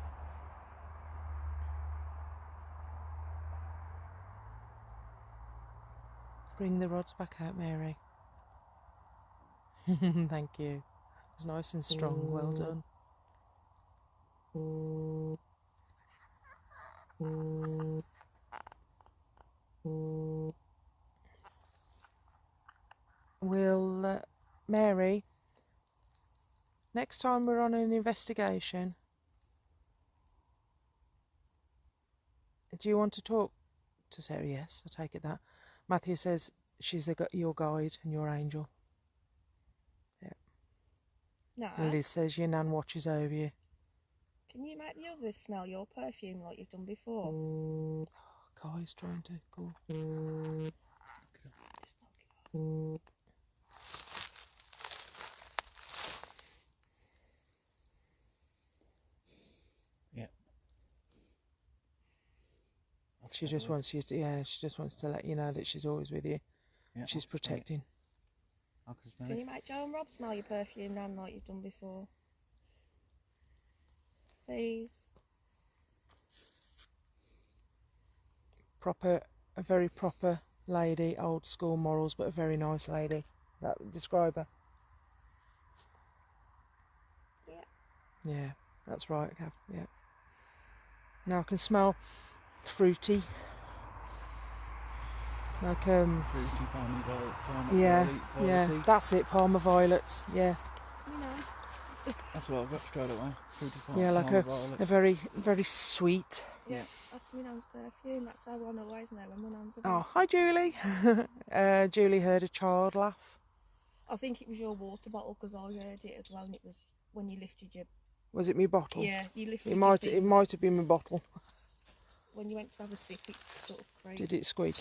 Bring the rods back out, Mary. Thank you. It's nice and strong. Well done. We'll, Mary, next time we're on an investigation, do you want to talk to Sarah? Yes, I take it that. Matthew says she's your guide and your angel. Yeah. No. And Liz says your nan watches over you. Can you make the others smell your perfume like you've done before? Oh, Kai's trying to go. Yeah. She just wants you to, she just wants to let you know that she's always with you. Yeah, She's protecting. Can you make Joe and Rob smell your perfume, Nan, like you've done before? Please. A very proper lady, old school morals, but a very nice lady. Describe her. Yeah. Yeah, that's right, Gav. Yeah. Now I can smell fruity. Like fruity palmy violet. Yeah, quality. that's it. Palmer violets. Yeah. You know. That's what I've got straight away. Fruity Yeah, like palmy violet. a very, very sweet. Yeah. That's my nan's perfume. That's how I always know when my nan's Oh, about. hi, Julie. Julie heard a child laugh. I think it was your water bottle because I heard it as well, and it was when you lifted your. Was it my bottle? Yeah, you lifted. It your might have been my bottle. When you went to have a sip, it sort of cracked. Did it squeak?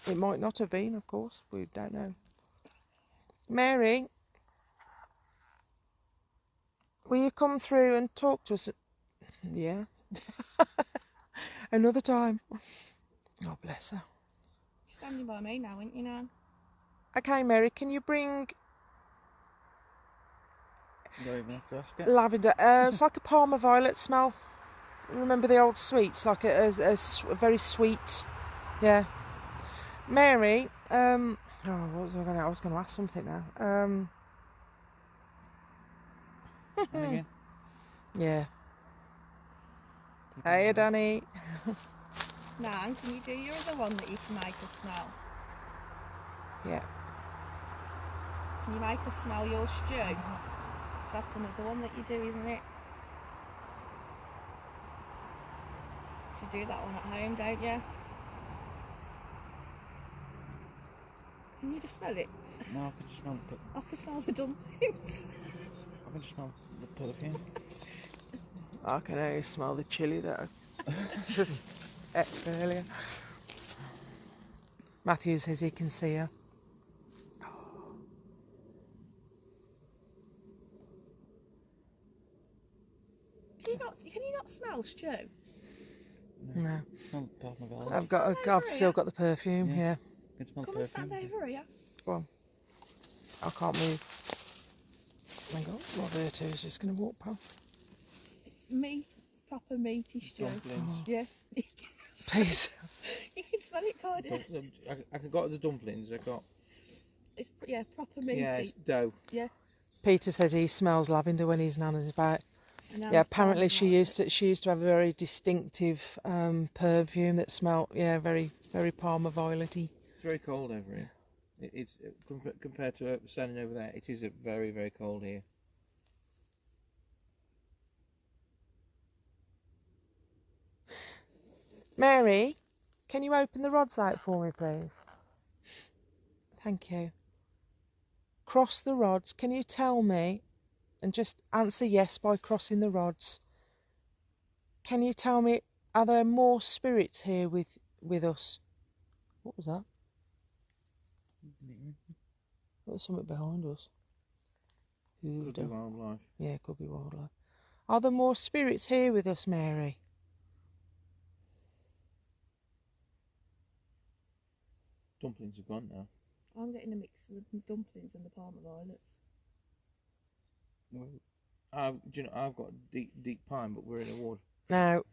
It might not have been, of course. We don't know. Mary, will you come through and talk to us? Yeah. Another time. Oh, bless her. She's standing by me now, ain't you, Nan? Okay, Mary, can you bring You don't even have to ask it. lavender? It's like a Palmer violet smell. Remember the old sweets? Like a very sweet. Yeah. Mary, what was I going to? I was going to ask something now. And again. Yeah. Hey, Danny. Nan, can you do your other one that you can make us smell? Yeah. Can you make us smell your stew? So that's another one that you do, isn't it? You do that one at home, don't you? Can you just smell it? No, I can just smell the I can smell the dumplings. I can just smell the perfume. I can only smell the chilli that I just ate earlier. Matthew says he can see her. Can you not smell stew? No. Smell the Palmer violet. I've still got the perfume. Yeah. Yeah. I can smell Come and perfume. stand over here. Go on. I can't move. Hang on. Roberto is just going to walk past. It's meat, proper meaty stew. Dumplings. Yeah. Please. You can smell it, can't you? I got the dumplings. I got It's proper meaty. it's dough. Yeah. Peter says he smells lavender when his nana's about. And Yeah, Nan's apparently palm she used to have a very distinctive perfume that smelled very, very Palmer violety. It's very cold over here. It's compared to standing over there. It is very, very cold here. Mary, can you open the rods out for me, please? Thank you. Cross the rods. Can you tell me, and just answer yes by crossing the rods, can you tell me, are there more spirits here with us? What was that? There was something behind us. Could be wildlife. Yeah, could be wildlife. Are there more spirits here with us, Mary? Dumplings have gone now. I'm getting a mix of the dumplings and the Parma violets. Do you know, I've got deep pine, but we're in a wood. Now,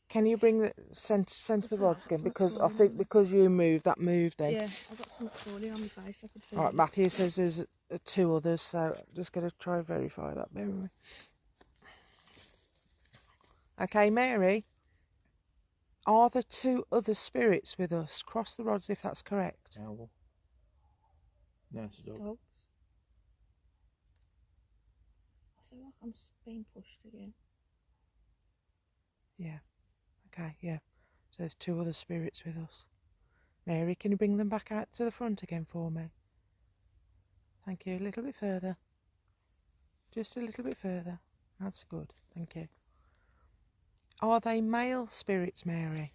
can you bring the centre the rods again? Because I think because you moved, that moved then. Yeah, I've got some crawling on my face. I could feel All right, it. Matthew says there's two others, so I'm just going to try and verify that. Bear with me. Okay, Mary, are there two other spirits with us? Cross the rods if that's correct. Owl. No, it's a dog. Dogs. I feel like I'm being pushed again. Yeah. Okay, yeah. So there's two other spirits with us. Mary, can you bring them back out to the front again for me? Thank you. A little bit further. Just a little bit further. That's good. Thank you. Are they male spirits, Mary?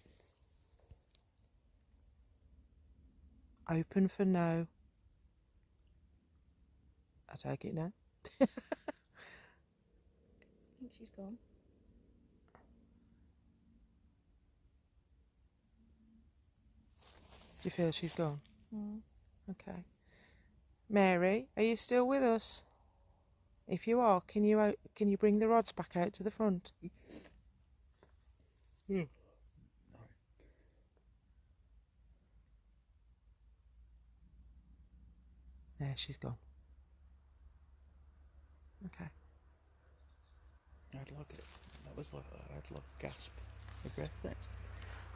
Open for no. I take it no. I think she's gone. Do you feel she's gone? Mm. Okay. Mary, are you still with us? If you are, can you bring the rods back out to the front? Yeah. There, she's gone. Okay. I'd like it. That was like I'd like a gasp of breath there.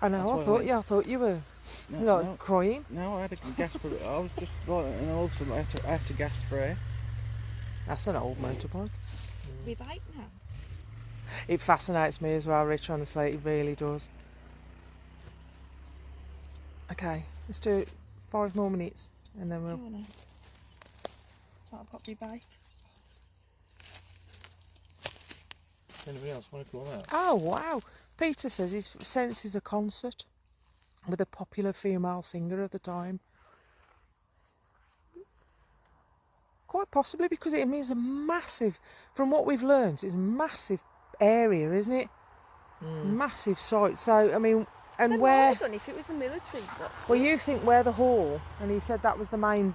I know. I thought you were crying. No, I had a gasp of it. I was just like, and also I had to gasp for air. That's an old motorbike. We bite now. It fascinates me as well, Rich. Honestly, it really does. Okay, let's do 5 more minutes, and then we'll. Hang on then. So I've got my bike. Anybody else want to call out? Oh wow! Peter says he senses a concert with a popular female singer of the time. Quite possibly because it means a massive, from what we've learned, it's a massive area, isn't it? Massive site. So I mean, and Then where? well done if it was a military. Well, you think where the hall, and he said that was the main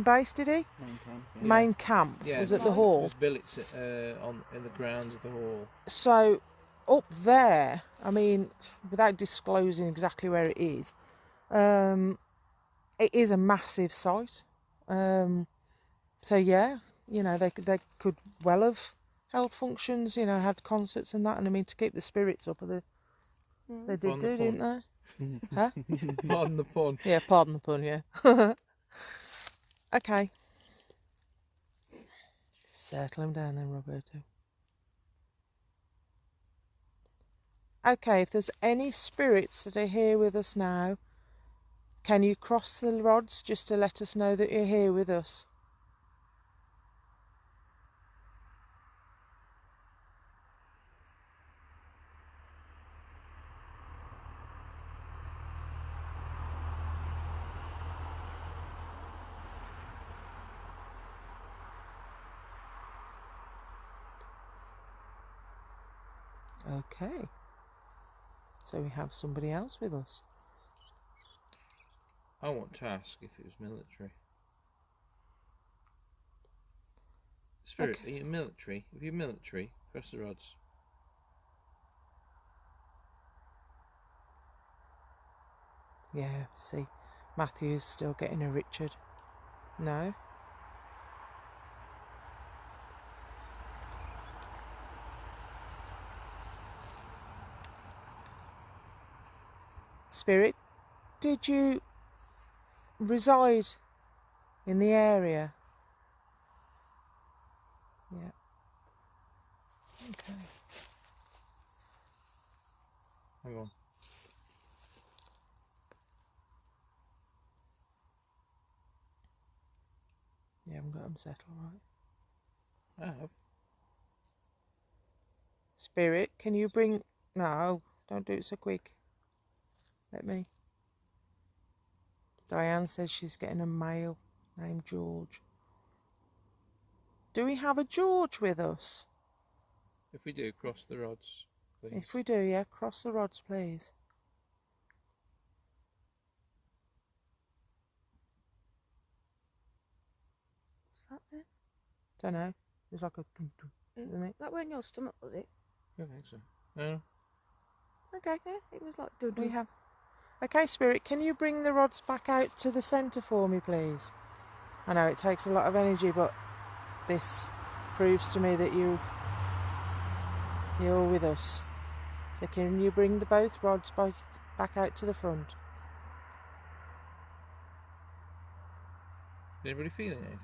base, did he? Main camp. Yeah. Main camp was at the hall. There's billets in the grounds of the hall. So up there, I mean, without disclosing exactly where it is a massive site. So yeah, you know, they could well have held functions, you know, had concerts and that, and I mean to keep the spirits up. They did Pardon the do, didn't they? Huh? Pardon the pun. Yeah, pardon the pun. Yeah. Okay. Settle him down then, Roberto. Okay, if there's any spirits that are here with us now, can you cross the rods just to let us know that you're here with us? Okay. So we have somebody else with us. I want to ask if it was military. Spirit, Okay. are you military? If you're military, press the rods. Yeah, see, Matthew's still getting a Richard. No? Spirit, did you reside in the area? Yeah. Okay. Hang on. You haven't got them settled, right? I have. Spirit, can you bring... No, don't do it so quick. Let me. Diane says she's getting a male named George. Do we have a George with us? If we do, cross the rods, please. If we do, yeah, cross the rods, please. What's that then? Don't know. It's like a... dum, dum, isn't it? That went in your stomach, was it? I don't think so. No. Okay. Yeah, it was like doo We have... Okay, Spirit, can you bring the rods back out to the centre for me, please? I know it takes a lot of energy, but this proves to me that you're with us. So can you bring the both rods back out to the front? Is anybody feeling anything?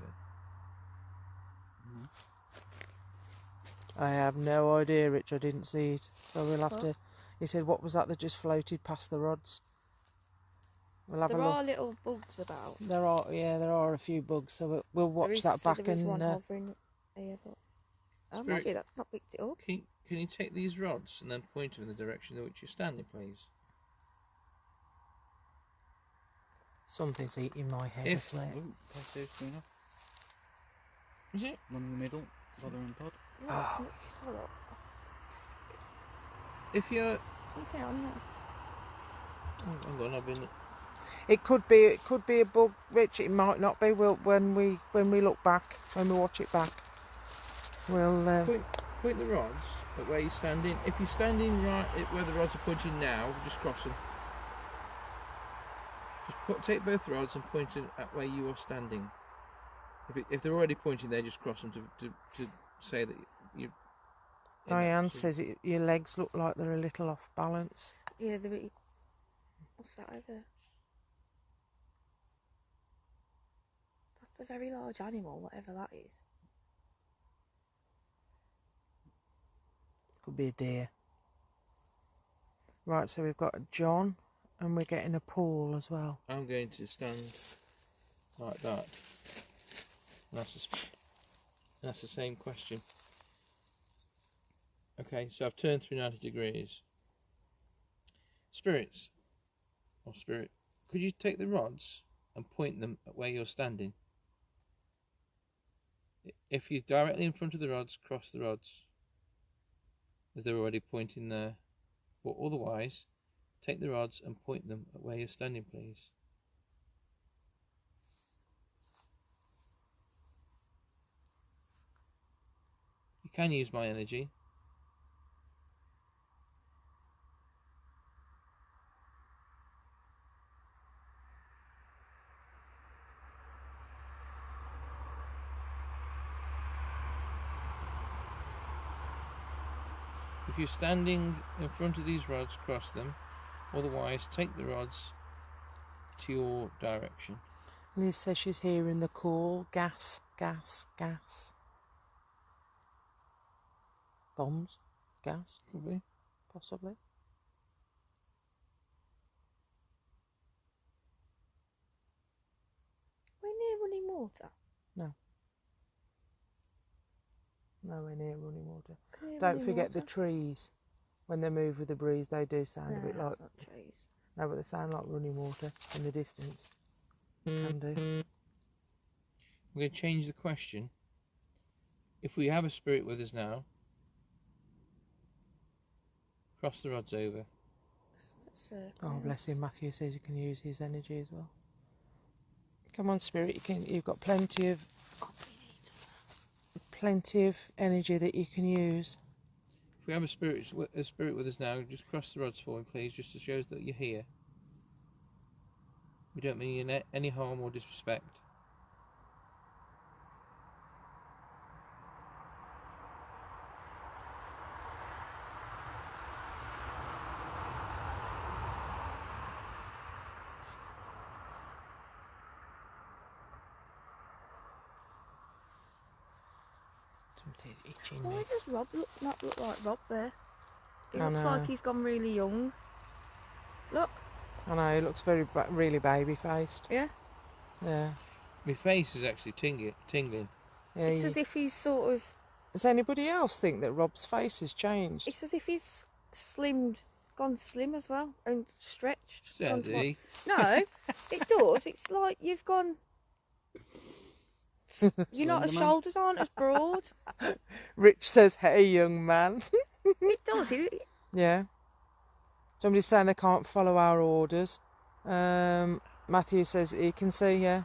I have no idea, Rich. I didn't see it. So we'll have What? to... He said, what was that just floated past the rods? We'll have There a look. are little bugs about. There are a few bugs, so we'll watch that back There is one and... hovering here, but Spirit. maybe that's not picked it up. Can you take these rods and then point them in the direction in which you're standing, please? Something's eating my head, I If- swear. Oh, Thursday's going off. Is it? One in the middle, Bother and Pod. No, it's not. Hold up. If you're... Anything on there? Oh, hang on, I've been... It could be a bug, Rich. It might not be. When we look back, when we watch it back, we'll. Point the rods at where you're standing. If you're standing right at where the rods are pointing now, just cross them. Just take both rods and point them at where you are standing. If they're already pointing there, just cross them to say that you. Diane says your legs look like they're a little off balance. Yeah, what's that over there? That's a very large animal, whatever that is. Could be a deer. Right, so we've got a John, and we're getting a Paul as well. I'm going to stand like that. And that's the same question. Okay, so I've turned through 90 degrees. Spirits, or Spirit, could you take the rods and point them at where you're standing? If you're directly in front of the rods, cross the rods, as they're already pointing there. But otherwise, take the rods and point them at where you're standing, please. You can use my energy. If you're standing in front of these rods, cross them. Otherwise, take the rods to your direction. Liz says she's hearing the call. Gas, gas, gas. Bombs? Gas? Could be. Possibly. We're near running water. Nowhere near running water. Near Don't running forget the water? trees. When they move with the breeze, they do sound a bit No, like... that's not trees. No, but they sound like running water in the distance. Can do. We're going to change the question. If we have a spirit with us now, cross the rods over. Oh, bless him. Matthew says you can use his energy as well. Come on, Spirit. You've got plenty of energy that you can use. If we have a spirit with us now, just cross the rods for me, please, just to show us that you're here. We don't mean any harm or disrespect. Something itching Why me. does Rob not look like Rob there? He I looks know. like he's gone really young. Look, I know, he looks really baby-faced. yeah. Yeah. My face is actually tingling. Yeah, It's as if he's sort of Does anybody else think that Rob's face has changed? It's as if he's gone slim as well, and stretched. Steady. No, it does. It's like you've gone. You're not, shoulders aren't as broad. Rich says, "Hey, young man." It does. Yeah. Somebody's saying they can't follow our orders. Matthew says he can see, yeah.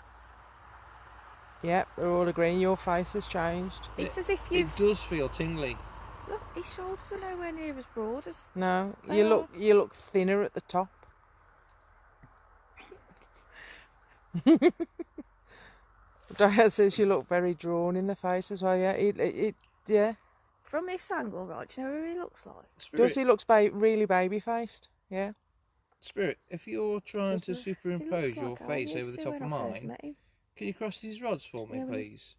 Yep, they're all agreeing. Your face has changed. It's as if you've. It does feel tingly. Look, his shoulders are nowhere near as broad as. No, They you look thinner at the top. Diane says you look very drawn in the face as well. Yeah, yeah. From this angle, right? Do you know who he looks like? Spirit, Does he looks really baby faced? Yeah. Spirit, if you're trying to He superimpose looks your like I face used over the to top when of I first mine, met him. can you cross these rods for me, Yeah, well- please?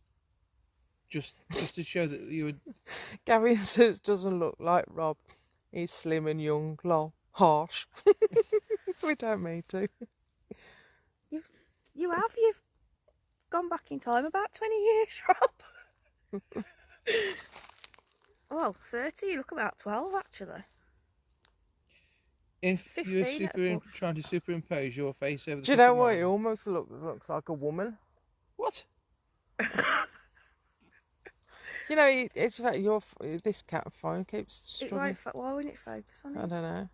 Just to show that you would. Gavin says doesn't look like Rob. He's slim and young. Lol. Harsh. We don't mean to. You've gone back in time about 20 years, Rob. Well, 30, you look about 12 actually. If 15 you're at a push. trying to superimpose your face over the Do you top know of what? mine, He almost looks like a woman. What? You know, it's like this cat phone keeps It struggling. won't why wouldn't it focus on I it? don't know.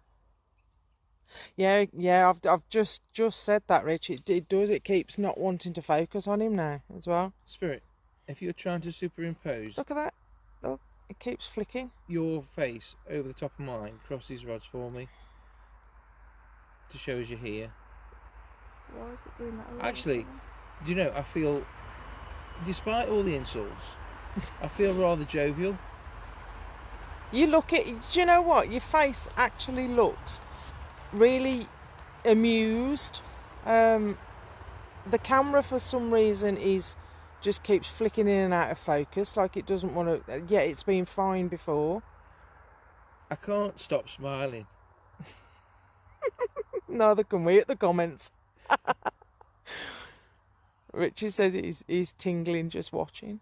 Yeah. I've just said that, Rich. It does. It keeps not wanting to focus on him now as well. Spirit, if you're trying to superimpose Look at that. Look, it keeps flicking. your face over the top of mine, cross these rods for me. To show us you're here. Why is it doing that? all of a Actually, sudden? do you know, I feel, despite all the insults, I feel rather jovial. You look at. Do you know what? Your face actually looks really amused. The camera, for some reason, just keeps flicking in and out of focus, like it doesn't want to. Yeah, it's been fine before. I can't stop smiling. Neither can we at the comments. Richie says he's tingling just watching.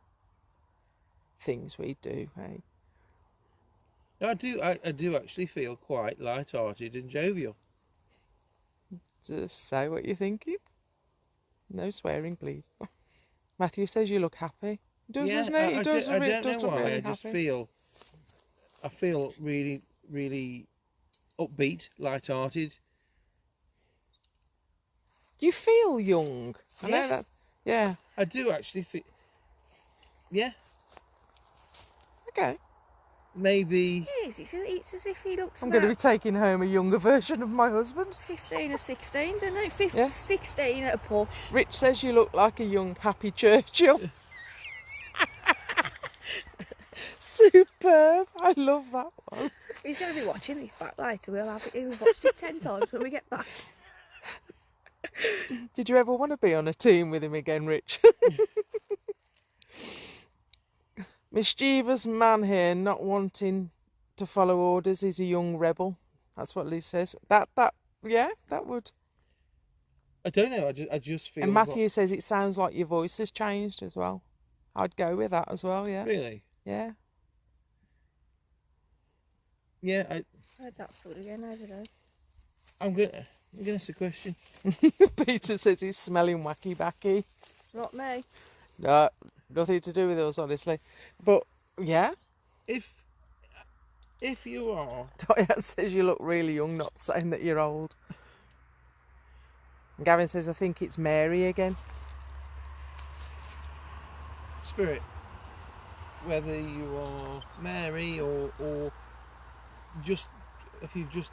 Things we do, hey? I do actually feel quite light-hearted and jovial. Just say what you're thinking. No swearing, please. Matthew says you look happy. Doesn't it? He does. I Does don't know look why. really I just happy. feel really, really upbeat, light-hearted. You feel young. I know Yeah. that. Yeah. I do actually feel. Yeah, Okay. maybe. It is. It's as if he looks I'm going to be about taking home a younger version of my husband. 15 or 16, don't it? Yeah. 16 at a push. Rich says you look like a young, happy Churchill. Superb. I love that one. He's going to be watching this back later. He'll watched it 10 times when we get back. Did you ever want to be on a team with him again, Rich? Mischievous man here, not wanting to follow orders. He's a young rebel. That's what Liz says. That would. I don't know. I just feel. And Matthew says it sounds like your voice has changed as well. I'd go with that as well. Yeah. Really? Yeah. Yeah. Heard that thought again over there. I'm gonna ask a question. Peter says he's smelling wacky backy. Not me. No, nothing to do with us, honestly. But yeah, If you are, Diane says you look really young, not saying that you're old. And Gavin says I think it's Mary again. Spirit, whether you are Mary or just if you've just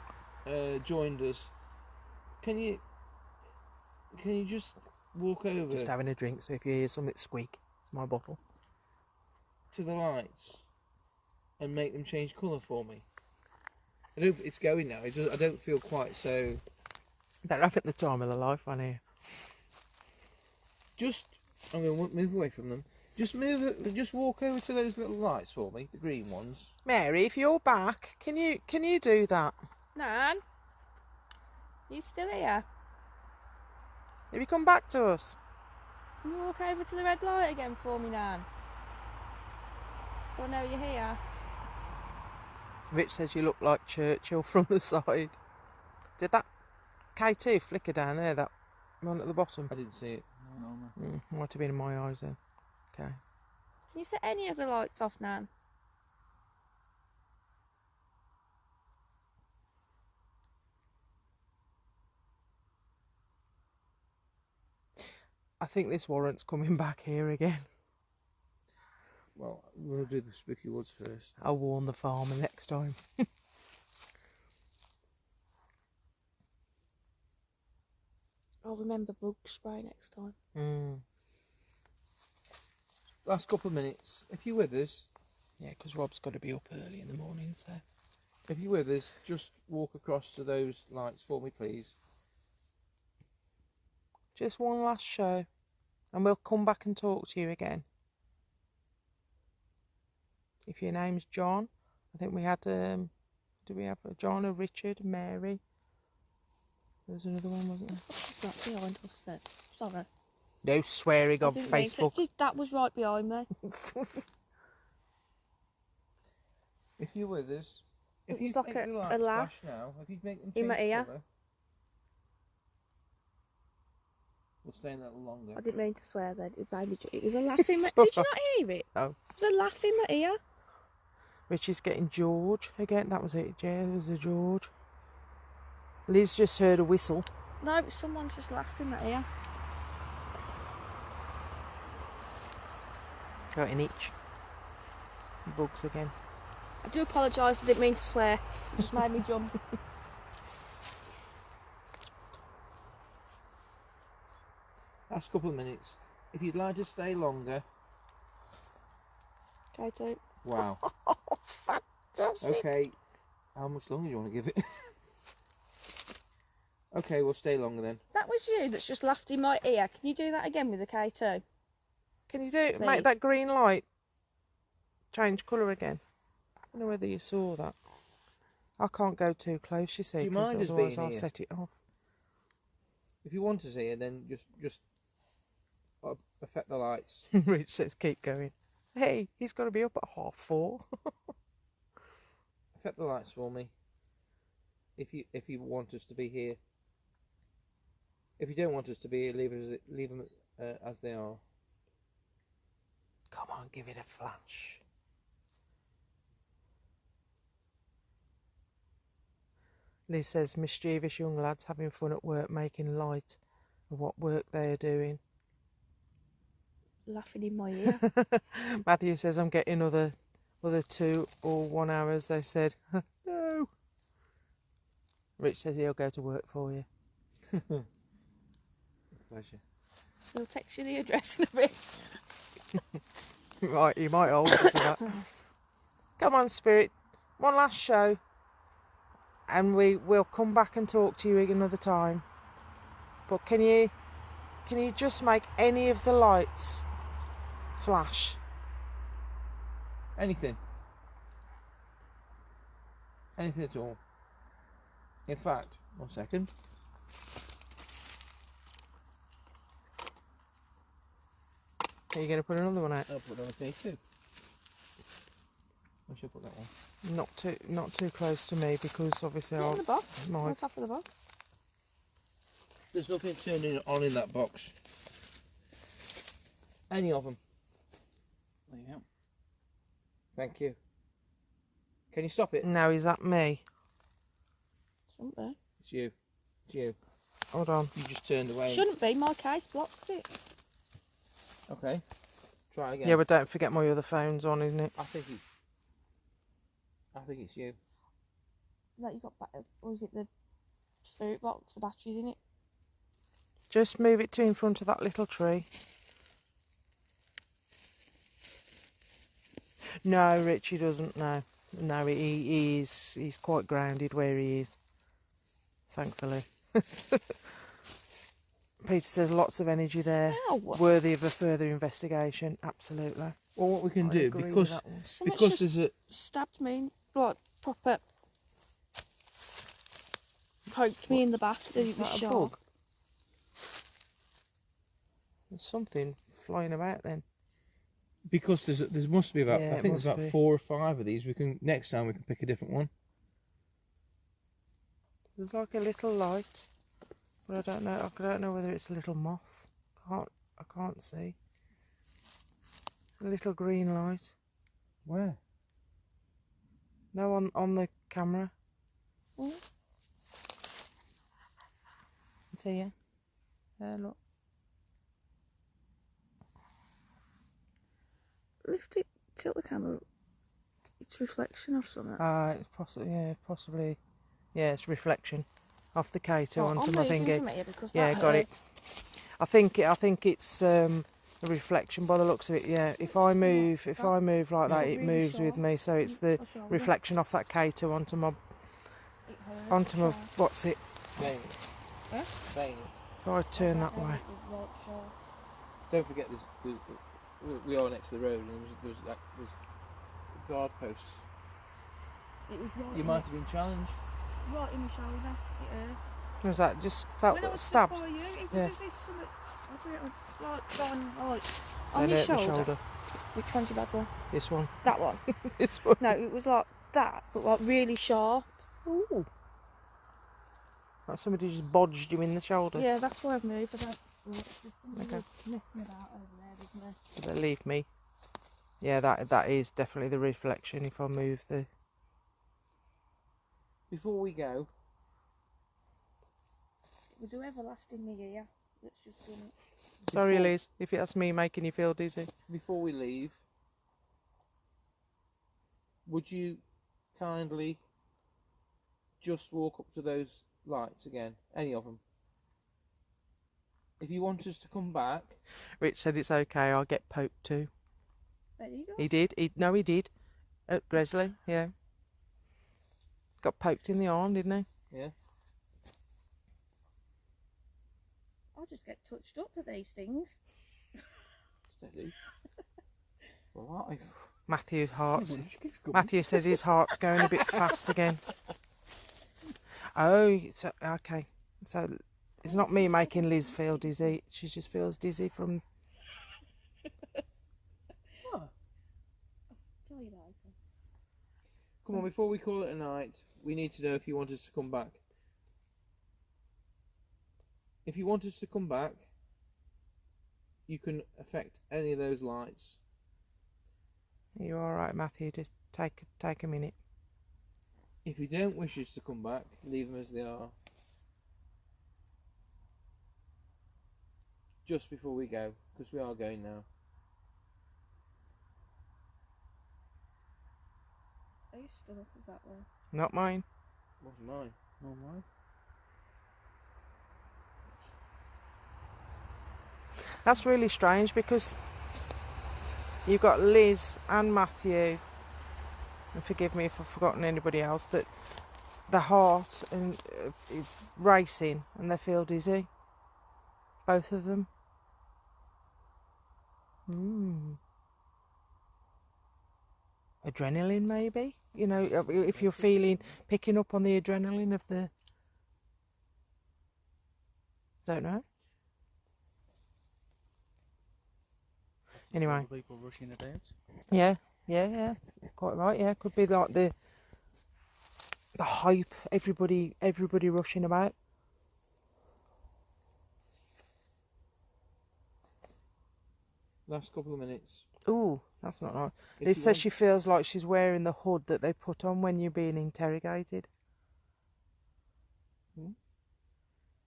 joined us, can you just walk over Just having a drink, so if you hear something squeak, it's my bottle. to the lights and make them change colour for me? It's going now. I don't feel quite so. They're having the time of their life on here. I'm going to move away from them. Just walk over to those little lights for me, the green ones. Mary, if you're back, can you do that? Nan? You still here? Have you come back to us? Can you walk over to the red light again for me, Nan? So I know you're here. Rich says you look like Churchill from the side. Did that K2 flicker down there, that one at the bottom? I didn't see it. No. Might have been in my eyes then. Okay. Can you set any of the lights off, Nan? I think this warrants coming back here again. Well, we'll do the Spooky Woods first. I'll warn the farmer next time. I'll remember bug spray next time. Last couple of minutes. If you're with us, Yeah, because Rob's got to be up early in the morning, so. if you're with us, just walk across to those lights for me, please. Just one last show, and we'll come back and talk to you again. If your name's John, I think we had, do we have John or Richard, Mary? There was another one, wasn't there? It's not behind us then. Sorry. No swearing I on didn't mean to- Facebook. That was right behind me. If you're with us, if It you was like make a the lights laugh flash now, if you make them in change my ear. colour, we'll stay a little longer. I didn't mean to swear then. It made me. It was a laugh in my. It's Did you not hear it? Oh. It was a laugh in my ear. Richie's getting George again. That was it, yeah, there was a George. Liz just heard a whistle. No, someone's just laughed in my ear. Got an itch. Bugs again. I do apologise. I didn't mean to swear. It just made me jump. Last couple of minutes. If you'd like to stay longer. Okay, too. Wow. Fantastic. Okay. How much longer do you want to give it? Okay, we'll stay longer then. That was you that's just laughed in my ear. Can you do that again with the K2? Can you do Please. make that green light change colour again? I don't know whether you saw that. I can't go too close, you see, Do you 'cause mind us otherwise being I'll here? set it off. If you want to see it, then just affect the lights. Rich says keep going. Hey, he's got to be up at 4:30. Affect the lights for me. If you want us to be here. If you don't want us to be here, leave them as they are. Come on, give it a flash. Liz says mischievous young lads having fun at work making light of what work they are doing. Laughing in my ear. Matthew says I'm getting other 2 or 1 hour, as they said. No. Rich says he'll go to work for you. Pleasure. He'll text you the address in a bit. Right, you might hold you to that. Come on, Spirit. One last show. And we'll come back and talk to you another time. But can you just make any of the lights flash? Anything. Anything at all. In fact, 1 second. Are you going to put another one out? I'll put it on a K2. I should put that one. Not too close to me, because obviously Put it in the box. On might. top of the box. There's nothing turning on in that box. Any of them. There you go. Thank you. Can you stop it? Now, is that me? Shouldn't be. It's you. It's you. Hold on. You just turned away. Shouldn't be. My case blocks it. Okay. Try again. Yeah, but don't forget my other phone's on, isn't it? I think it's you. That you got back. Or is it the spirit box? The batteries in it. Just move it to in front of that little tree. No, Richie doesn't. No, he's quite grounded where he is. Thankfully. Peter says lots of energy there, Ow. worthy of a further investigation. Absolutely. Well, what we can I do, agree with because that one. Someone's because just there's a stabbed me, like proper poked me in the back. Is There's that a sharp. bug? There's something flying about then. Because there must be about, Yeah, I it think there's must about be. 4 or 5 of these. Next time we can pick a different one. There's like a little light, but I don't know whether it's a little moth. I can't see. A little green light. Where? No, on the camera. Oh, It's here. There, look. lift it, tilt the camera. It's reflection of something. It's possibly. Yeah, it's reflection off the K2 Oh, onto I'm my moving thingy. from here because Yeah, that got hurt. it. I think it's a reflection by the looks of it. Yeah, if I move like that, it Really moves with sharp. me. So it's the My shoulder. reflection off that K2 onto my It hurt, sharp. what's it? Vein. Huh? Vein. If I turn that way. It was right sharp. Don't forget, we are next to the road, and there's guard posts. It was right, You in might the, have been challenged. right in my shoulder. It hurt. Was that just felt When I was stabbed? stood by you, it was Yeah. as if something, I don't know, like gone like Then on my hurt my shoulder. Which one's your bad one? This one. That one. This one. No, it was like that, but like really sharp. Ooh. Like somebody just bodged you in the shoulder. Yeah, that's why I've moved. I don't. There's somebody Okay. messing about over there, isn't there? They leave me. Yeah, that is definitely the reflection. If I move the. Before we go, It was whoever laughed in my ear that's just done it. Sorry, Before- Liz, if that's me making you feel dizzy. before we leave, would you kindly just walk up to those lights again, any of them? If you want us to come back, Rich said it's okay. I'll get poked too. There you go. He did. He did. At Gresley, yeah. Got poked in the arm, didn't he? yeah. I'll just get touched up at these things. Steady. Alive. Matthew's heart. Just keeps going. Matthew says his heart's going a bit fast again. Oh, so, okay. So it's not me making Liz feel dizzy. She just feels dizzy from. Tell you later. Come on, before we call it a night, we need to know if you want us to come back. If you want us to come back, you can affect any of those lights. Are you all right, Matthew? Just take a minute. If you don't wish us to come back, leave them as they are. Just before we go, because we are going now. Are you stood up? Is that way? Not mine. Wasn't mine. Oh my. That's really strange because you've got Liz and Matthew, and forgive me if I've forgotten anybody else, that the heart and is racing and they feel dizzy. Both of them. Adrenaline, maybe? You know, if you're picking up on the adrenaline of the. Don't know. Anyway. People rushing about. Yeah. Quite right. Yeah, could be like the hype. Everybody rushing about. Last couple of minutes. Ooh, that's not right. If Liz you says want- she feels like she's wearing the hood that they put on when you're being interrogated.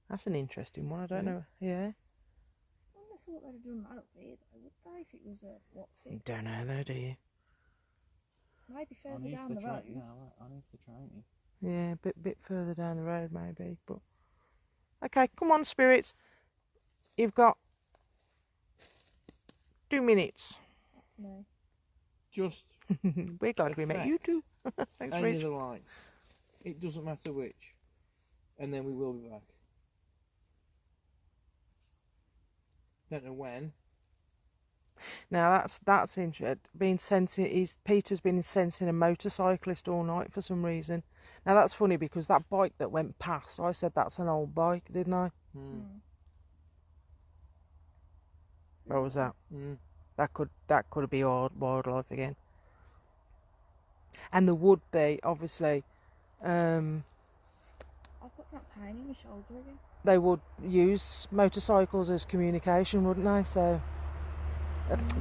That's an interesting one. I don't Yeah. know. Yeah. I wouldn't have thought they'd have done that up here, though, would they? If it was a what's You it? don't know though, do you? Maybe further On down the train. road. No, on the train. Yeah, a bit further down the road maybe. But okay, come on, spirits. You've got 2 minutes. No. Just We're glad we met you too. Thanks, any Rich. of the lights. It doesn't matter which. And then we will be back. Don't know when. Now that's interesting. Peter's been sensing a motorcyclist all night for some reason. Now that's funny because that bike that went past, I said that's an old bike, didn't I? Mm. What was that? Mm. That could be wildlife again. And there would be, obviously, I'll put that pain in my shoulder again. they would use motorcycles as communication, wouldn't they? So,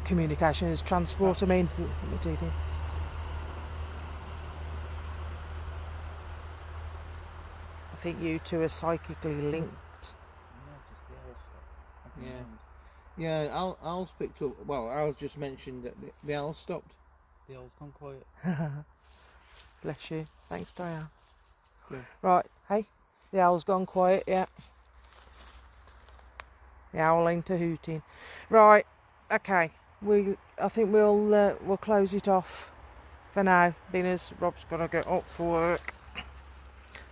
communication as transport, I mean. What do you think? I think you two are psychically linked. Yeah, owls picked up. Well, owls just mentioned that the owls stopped. The owl's gone quiet. Bless you. Thanks, Diane. Yeah. Right, hey, the owl's gone quiet, yeah. The howling to hooting. Right, okay. I think we'll close it off for now, being as Rob's got to get up for work.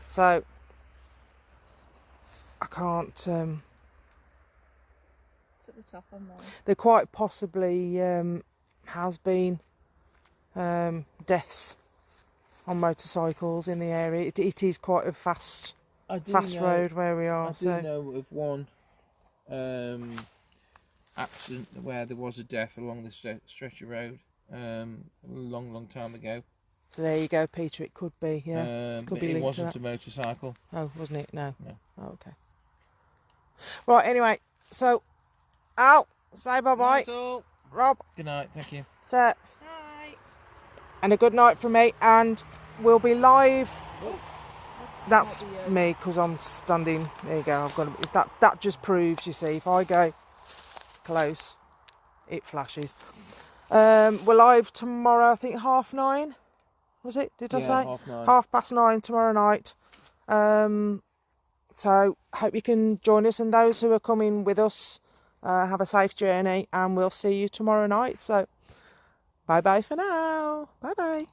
So I can't. It's at the top on mine. There quite possibly has been deaths on motorcycles in the area. It is quite a fast road where we are. I do know of one accident where there was a death along this stretch of road a long time ago. So there you go, Peter. It could be, yeah. Could But be it linked wasn't to a motorcycle. that. Oh, wasn't it? No. No. Oh, okay. Right. Anyway, so Al, say bye bye. That's all. Rob, Good night. Thank you. Seth, Hi. and a good night from me. And we'll be live. That's Might be, me because I'm standing. There you go. I've got. Is that just proves? You see, if I go close, it flashes. We're live tomorrow. I think 9:30. Was it? Did I say 9:30. 9:30 tomorrow night? So hope you can join us, and those who are coming with us, have a safe journey, and we'll see you tomorrow night. So bye bye for now. Bye bye.